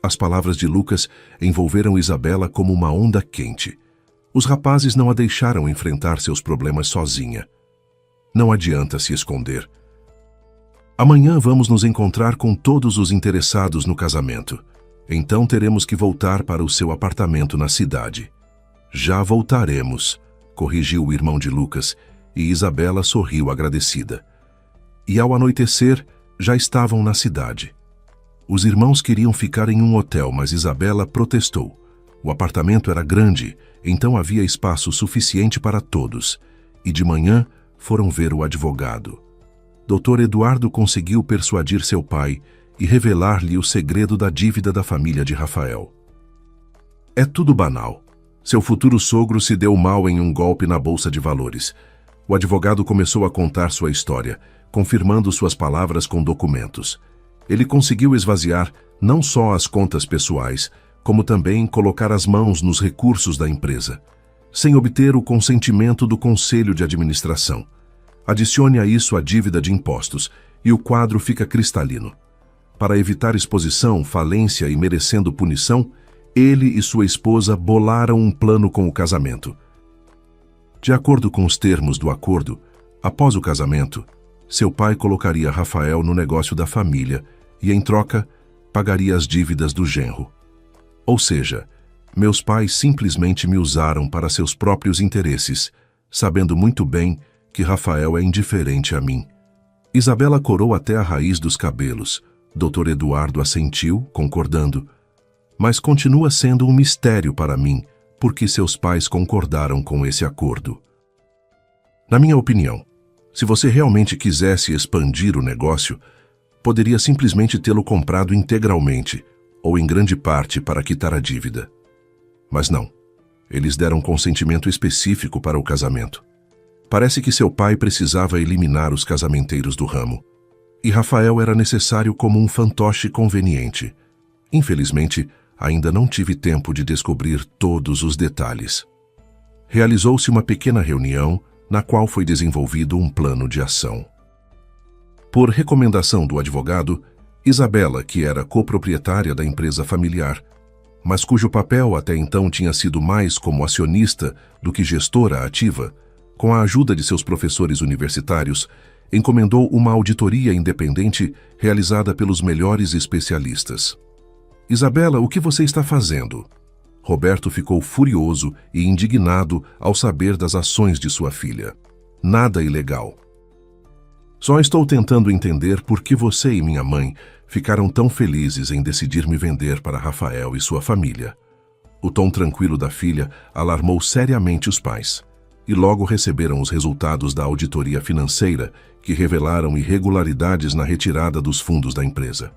As palavras de Lucas envolveram Isabela como uma onda quente. Os rapazes não a deixaram enfrentar seus problemas sozinha. Não adianta se esconder. "Amanhã vamos nos encontrar com todos os interessados no casamento. Então teremos que voltar para o seu apartamento na cidade." "Já voltaremos", corrigiu o irmão de Lucas, e Isabela sorriu agradecida. E ao anoitecer, já estavam na cidade. Os irmãos queriam ficar em um hotel, mas Isabela protestou. O apartamento era grande, então havia espaço suficiente para todos, e de manhã foram ver o advogado. Dr. Eduardo conseguiu persuadir seu pai e revelar-lhe o segredo da dívida da família de Rafael. É tudo banal. Seu futuro sogro se deu mal em um golpe na bolsa de valores. O advogado começou a contar sua história, confirmando suas palavras com documentos. Ele conseguiu esvaziar não só as contas pessoais, como também colocar as mãos nos recursos da empresa, sem obter o consentimento do conselho de administração. Adicione a isso a dívida de impostos, e o quadro fica cristalino. Para evitar exposição, falência e merecendo punição, ele e sua esposa bolaram um plano com o casamento. De acordo com os termos do acordo, após o casamento, seu pai colocaria Rafael no negócio da família e, em troca, pagaria as dívidas do genro. Ou seja, meus pais simplesmente me usaram para seus próprios interesses, sabendo muito bem que Rafael é indiferente a mim. Isabela corou até a raiz dos cabelos. Dr. Eduardo assentiu, concordando. Mas continua sendo um mistério para mim, porque seus pais concordaram com esse acordo. Na minha opinião, se você realmente quisesse expandir o negócio, poderia simplesmente tê-lo comprado integralmente, ou em grande parte para quitar a dívida. Mas não. Eles deram consentimento específico para o casamento. Parece que seu pai precisava eliminar os casamenteiros do ramo. E Rafael era necessário como um fantoche conveniente. Infelizmente, ainda não tive tempo de descobrir todos os detalhes. Realizou-se uma pequena reunião, na qual foi desenvolvido um plano de ação. Por recomendação do advogado, Isabela, que era coproprietária da empresa familiar, mas cujo papel até então tinha sido mais como acionista do que gestora ativa, com a ajuda de seus professores universitários, encomendou uma auditoria independente realizada pelos melhores especialistas. Isabela, o que você está fazendo? Roberto ficou furioso e indignado ao saber das ações de sua filha. Nada ilegal. Só estou tentando entender por que você e minha mãe ficaram tão felizes em decidir me vender para Rafael e sua família. O tom tranquilo da filha alarmou seriamente os pais, e logo receberam os resultados da auditoria financeira que revelaram irregularidades na retirada dos fundos da empresa.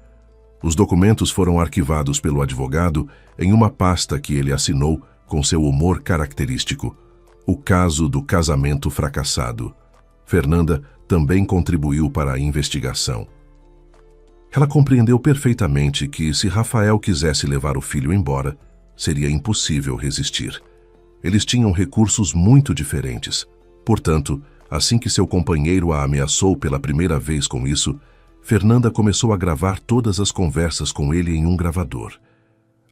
Os documentos foram arquivados pelo advogado em uma pasta que ele assinou com seu humor característico. O caso do casamento fracassado. Fernanda também contribuiu para a investigação. Ela compreendeu perfeitamente que, se Rafael quisesse levar o filho embora, seria impossível resistir. Eles tinham recursos muito diferentes. Portanto, assim que seu companheiro a ameaçou pela primeira vez com isso, Fernanda começou a gravar todas as conversas com ele em um gravador.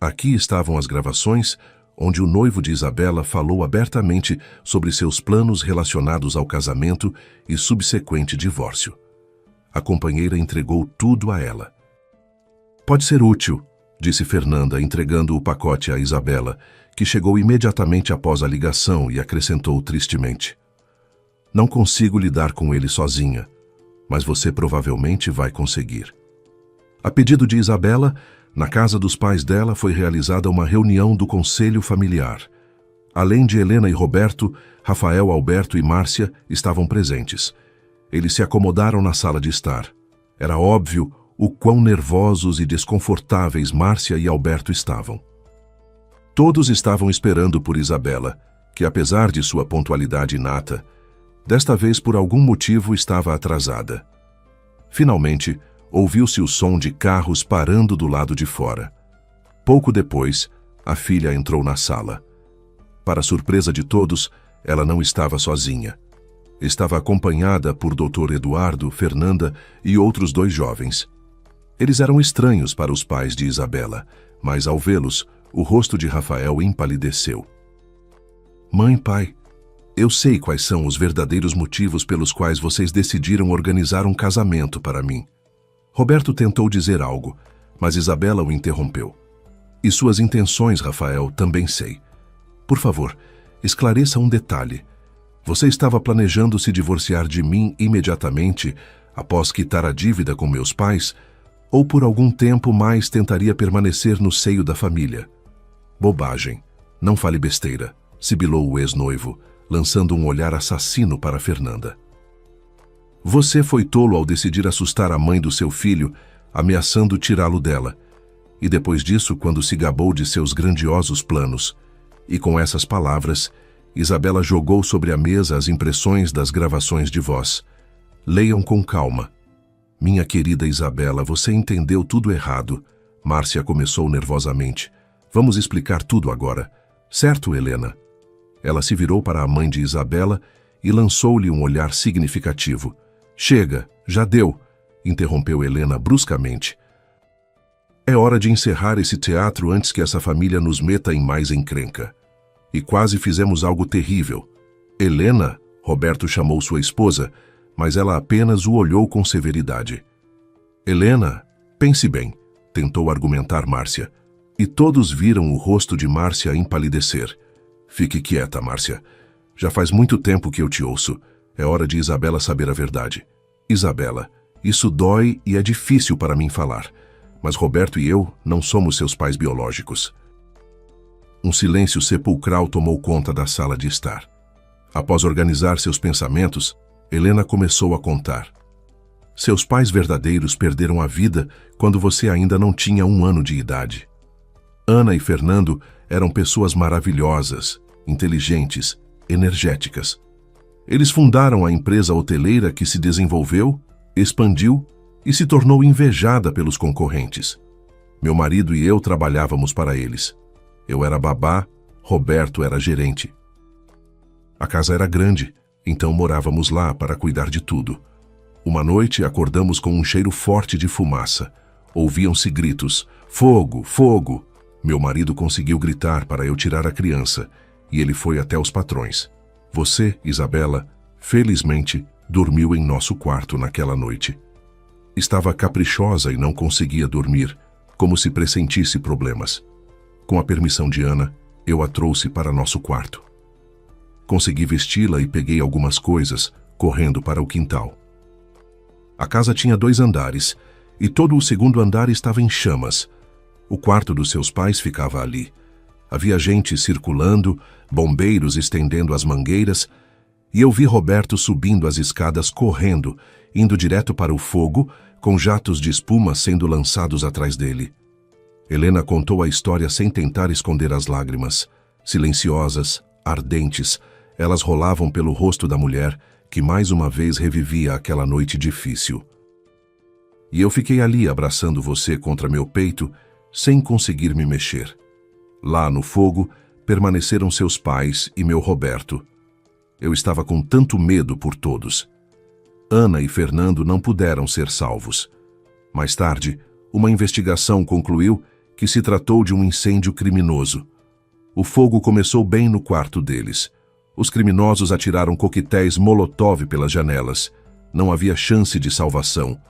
Aqui estavam as gravações onde o noivo de Isabela falou abertamente sobre seus planos relacionados ao casamento e subsequente divórcio. A companheira entregou tudo a ela. Pode ser útil, disse Fernanda, entregando o pacote a Isabela, que chegou imediatamente após a ligação e acrescentou tristemente: não consigo lidar com ele sozinha, mas você provavelmente vai conseguir. A pedido de Isabela, na casa dos pais dela foi realizada uma reunião do conselho familiar. Além de Helena e Roberto, Rafael, Alberto e Márcia estavam presentes. Eles se acomodaram na sala de estar. Era óbvio o quão nervosos e desconfortáveis Márcia e Alberto estavam. Todos estavam esperando por Isabela, que apesar de sua pontualidade inata, desta vez por algum motivo estava atrasada. Finalmente, ouviu-se o som de carros parando do lado de fora. Pouco depois, a filha entrou na sala. Para surpresa de todos, ela não estava sozinha. Estava acompanhada por Dr. Eduardo, Fernanda e outros 2 jovens. Eles eram estranhos para os pais de Isabela, mas ao vê-los, o rosto de Rafael empalideceu. Mãe, pai, eu sei quais são os verdadeiros motivos pelos quais vocês decidiram organizar um casamento para mim. Roberto tentou dizer algo, mas Isabela o interrompeu. E suas intenções, Rafael, também sei. Por favor, esclareça um detalhe. Você estava planejando se divorciar de mim imediatamente após quitar a dívida com meus pais, ou por algum tempo mais tentaria permanecer no seio da família? Bobagem. Não fale besteira, sibilou o ex-noivo, lançando um olhar assassino para Fernanda. Você foi tolo ao decidir assustar a mãe do seu filho, ameaçando tirá-lo dela. E depois disso, quando se gabou de seus grandiosos planos. E com essas palavras, Isabela jogou sobre a mesa as impressões das gravações de voz. Leiam com calma. Minha querida Isabela, você entendeu tudo errado. Márcia começou nervosamente. Vamos explicar tudo agora. Certo, Helena? Ela se virou para a mãe de Isabela e lançou-lhe um olhar significativo. Chega, já deu, interrompeu Helena bruscamente. É hora de encerrar esse teatro antes que essa família nos meta em mais encrenca. E quase fizemos algo terrível. Helena, Roberto chamou sua esposa, mas ela apenas o olhou com severidade. Helena, pense bem, tentou argumentar Márcia. E todos viram o rosto de Márcia empalidecer. Fique quieta, Márcia. Já faz muito tempo que eu te ouço. É hora de Isabela saber a verdade. Isabela, isso dói e é difícil para mim falar. Mas Roberto e eu não somos seus pais biológicos. Um silêncio sepulcral tomou conta da sala de estar. Após organizar seus pensamentos, Helena começou a contar. Seus pais verdadeiros perderam a vida quando você ainda não tinha 1 ano de idade. Ana e Fernando eram pessoas maravilhosas, inteligentes, energéticas. Eles fundaram a empresa hoteleira que se desenvolveu, expandiu e se tornou invejada pelos concorrentes. Meu marido e eu trabalhávamos para eles. Eu era babá, Roberto era gerente. A casa era grande, então morávamos lá para cuidar de tudo. Uma noite acordamos com um cheiro forte de fumaça. Ouviam-se gritos: fogo, fogo! Meu marido conseguiu gritar para eu tirar a criança, e ele foi até os patrões. Você, Isabela, felizmente, dormiu em nosso quarto naquela noite. Estava caprichosa e não conseguia dormir, como se pressentisse problemas. Com a permissão de Ana, eu a trouxe para nosso quarto. Consegui vesti-la e peguei algumas coisas, correndo para o quintal. A casa tinha 2 andares, e todo o segundo andar estava em chamas. O quarto dos seus pais ficava ali. Havia gente circulando, bombeiros estendendo as mangueiras, e eu vi Roberto subindo as escadas correndo, indo direto para o fogo, com jatos de espuma sendo lançados atrás dele. Helena contou a história sem tentar esconder as lágrimas. Silenciosas, ardentes, elas rolavam pelo rosto da mulher, que mais uma vez revivia aquela noite difícil. E eu fiquei ali abraçando você contra meu peito, sem conseguir me mexer. Lá no fogo, permaneceram seus pais e meu Roberto. Eu estava com tanto medo por todos. Ana e Fernando não puderam ser salvos. Mais tarde, uma investigação concluiu que se tratou de um incêndio criminoso. O fogo começou bem no quarto deles. Os criminosos atiraram coquetéis Molotov pelas janelas. Não havia chance de salvação.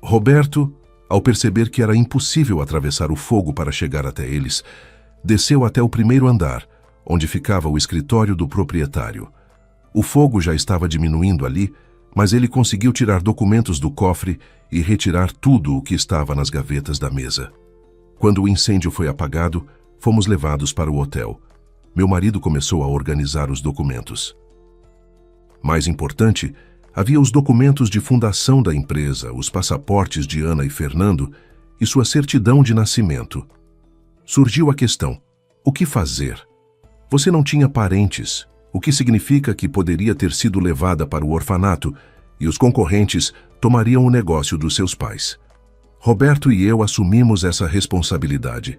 Roberto, ao perceber que era impossível atravessar o fogo para chegar até eles, desceu até o primeiro andar, onde ficava o escritório do proprietário. O fogo já estava diminuindo ali, mas ele conseguiu tirar documentos do cofre e retirar tudo o que estava nas gavetas da mesa. Quando o incêndio foi apagado, fomos levados para o hotel. Meu marido começou a organizar os documentos. Mais importante, havia os documentos de fundação da empresa, os passaportes de Ana e Fernando e sua certidão de nascimento. Surgiu a questão: o que fazer? Você não tinha parentes, o que significa que poderia ter sido levada para o orfanato e os concorrentes tomariam o negócio dos seus pais. Roberto e eu assumimos essa responsabilidade.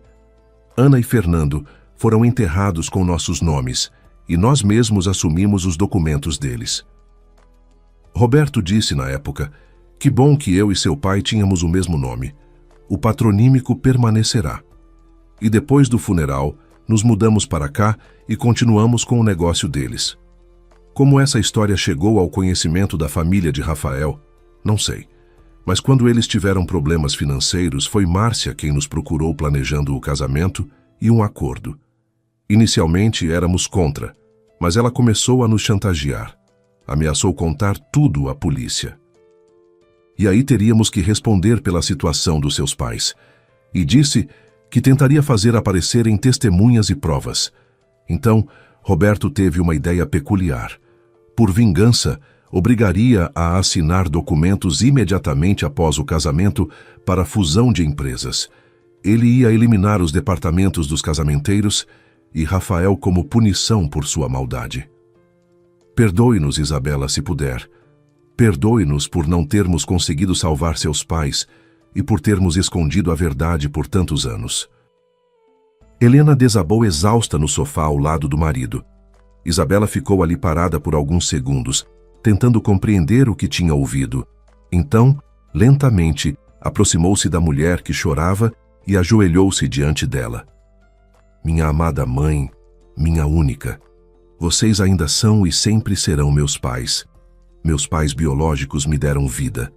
Ana e Fernando foram enterrados com nossos nomes e nós mesmos assumimos os documentos deles. Roberto disse na época: que bom que eu e seu pai tínhamos o mesmo nome. O patronímico permanecerá. E depois do funeral, nos mudamos para cá e continuamos com o negócio deles. Como essa história chegou ao conhecimento da família de Rafael, não sei. Mas quando eles tiveram problemas financeiros, foi Márcia quem nos procurou planejando o casamento e um acordo. Inicialmente éramos contra, mas ela começou a nos chantagear. Ameaçou contar tudo à polícia. E aí teríamos que responder pela situação dos seus pais. E disse que tentaria fazer aparecerem testemunhas e provas. Então, Roberto teve uma ideia peculiar. Por vingança, obrigaria a assinar documentos imediatamente após o casamento para a fusão de empresas. Ele ia eliminar os departamentos dos casamenteiros e Rafael como punição por sua maldade. Perdoe-nos, Isabela, se puder. Perdoe-nos por não termos conseguido salvar seus pais e por termos escondido a verdade por tantos anos. Helena desabou exausta no sofá ao lado do marido. Isabela ficou ali parada por alguns segundos, tentando compreender o que tinha ouvido. Então, lentamente, aproximou-se da mulher que chorava e ajoelhou-se diante dela. Minha amada mãe, minha única, vocês ainda são e sempre serão meus pais. Meus pais biológicos me deram vida,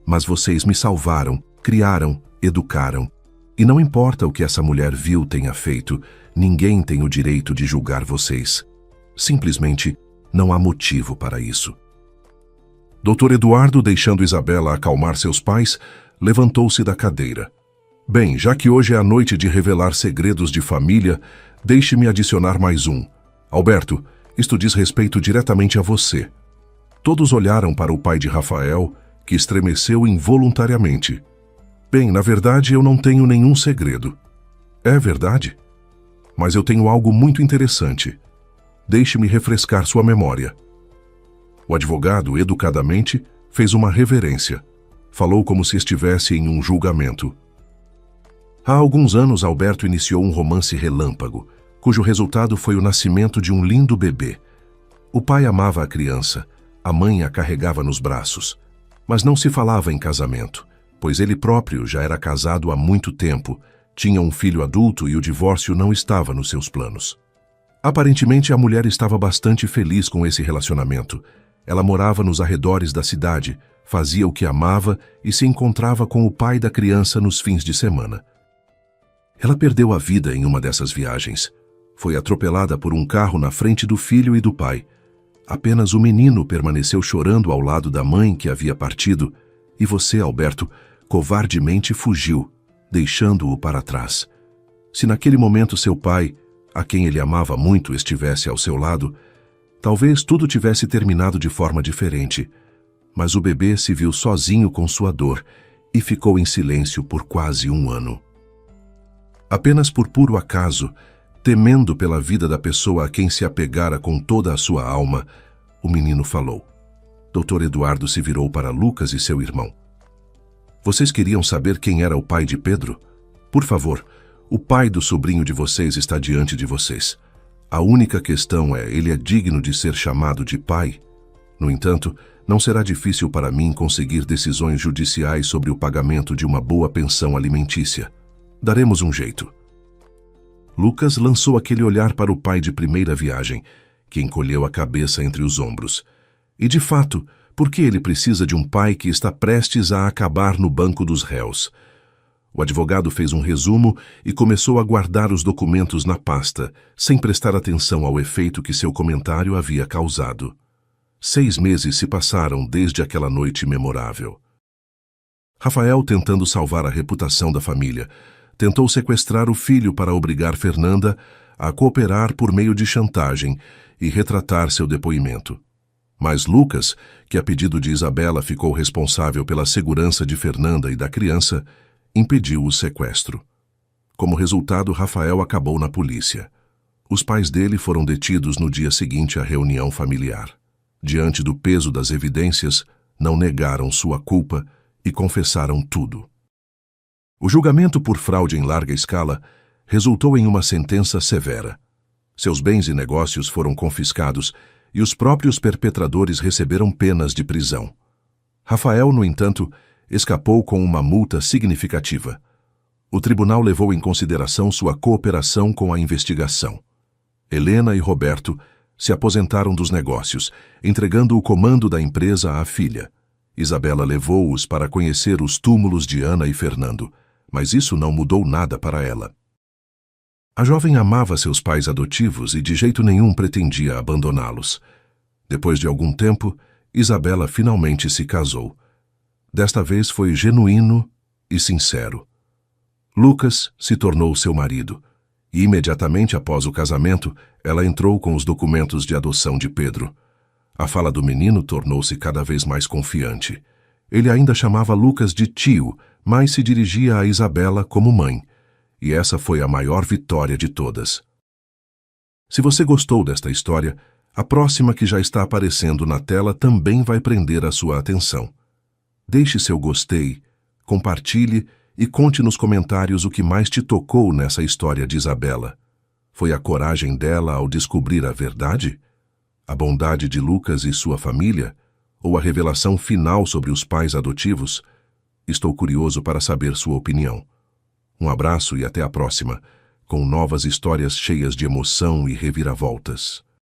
mas vocês me salvaram, criaram, educaram. E não importa o que essa mulher vil tenha feito, ninguém tem o direito de julgar vocês. Simplesmente não há motivo para isso. Dr. Eduardo, deixando Isabela acalmar seus pais, levantou-se da cadeira. Bem, já que hoje é a noite de revelar segredos de família, deixe-me adicionar mais um. Alberto, isto diz respeito diretamente a você. Todos olharam para o pai de Rafael, que estremeceu involuntariamente. Bem, na verdade, eu não tenho nenhum segredo. É verdade? Mas eu tenho algo muito interessante. Deixe-me refrescar sua memória. O advogado, educadamente, fez uma reverência. Falou como se estivesse em um julgamento. Há alguns anos, Alberto iniciou um romance relâmpago, cujo resultado foi o nascimento de um lindo bebê. O pai amava a criança, a mãe a carregava nos braços. Mas não se falava em casamento, pois ele próprio já era casado há muito tempo, tinha um filho adulto e o divórcio não estava nos seus planos. Aparentemente, a mulher estava bastante feliz com esse relacionamento. Ela morava nos arredores da cidade, fazia o que amava e se encontrava com o pai da criança nos fins de semana. Ela perdeu a vida em uma dessas viagens. Foi atropelada por um carro na frente do filho e do pai. Apenas o menino permaneceu chorando ao lado da mãe que havia partido, e você, Alberto, covardemente fugiu, deixando-o para trás. Se naquele momento seu pai, a quem ele amava muito, estivesse ao seu lado, talvez tudo tivesse terminado de forma diferente. Mas o bebê se viu sozinho com sua dor e ficou em silêncio por quase um ano. Apenas por puro acaso, temendo pela vida da pessoa a quem se apegara com toda a sua alma, o menino falou. Dr. Eduardo se virou para Lucas e seu irmão. Vocês queriam saber quem era o pai de Pedro? Por favor, o pai do sobrinho de vocês está diante de vocês. A única questão é, ele é digno de ser chamado de pai? No entanto, não será difícil para mim conseguir decisões judiciais sobre o pagamento de uma boa pensão alimentícia. Daremos um jeito. Lucas lançou aquele olhar para o pai de primeira viagem, que encolheu a cabeça entre os ombros. E de fato, por que ele precisa de um pai que está prestes a acabar no banco dos réus? O advogado fez um resumo e começou a guardar os documentos na pasta, sem prestar atenção ao efeito que seu comentário havia causado. 6 meses se passaram desde aquela noite memorável. Rafael, tentando salvar a reputação da família, tentou sequestrar o filho para obrigar Fernanda a cooperar por meio de chantagem e retratar seu depoimento. Mas Lucas, que a pedido de Isabela ficou responsável pela segurança de Fernanda e da criança, impediu o sequestro. Como resultado, Rafael acabou na polícia. Os pais dele foram detidos no dia seguinte à reunião familiar. Diante do peso das evidências, não negaram sua culpa e confessaram tudo. O julgamento por fraude em larga escala resultou em uma sentença severa. Seus bens e negócios foram confiscados e os próprios perpetradores receberam penas de prisão. Rafael, no entanto, escapou com uma multa significativa. O tribunal levou em consideração sua cooperação com a investigação. Helena e Roberto se aposentaram dos negócios, entregando o comando da empresa à filha. Isabela levou-os para conhecer os túmulos de Ana e Fernando, mas isso não mudou nada para ela. A jovem amava seus pais adotivos e de jeito nenhum pretendia abandoná-los. Depois de algum tempo, Isabela finalmente se casou. Desta vez foi genuíno e sincero. Lucas se tornou seu marido, e imediatamente após o casamento, ela entrou com os documentos de adoção de Pedro. A fala do menino tornou-se cada vez mais confiante. Ele ainda chamava Lucas de tio, mas se dirigia a Isabela como mãe. E essa foi a maior vitória de todas. Se você gostou desta história, a próxima que já está aparecendo na tela também vai prender a sua atenção. Deixe seu gostei, compartilhe e conte nos comentários o que mais te tocou nessa história de Isabela. Foi a coragem dela ao descobrir a verdade? A bondade de Lucas e sua família? Ou a revelação final sobre os pais adotivos? Estou curioso para saber sua opinião. Um abraço e até a próxima, com novas histórias cheias de emoção e reviravoltas.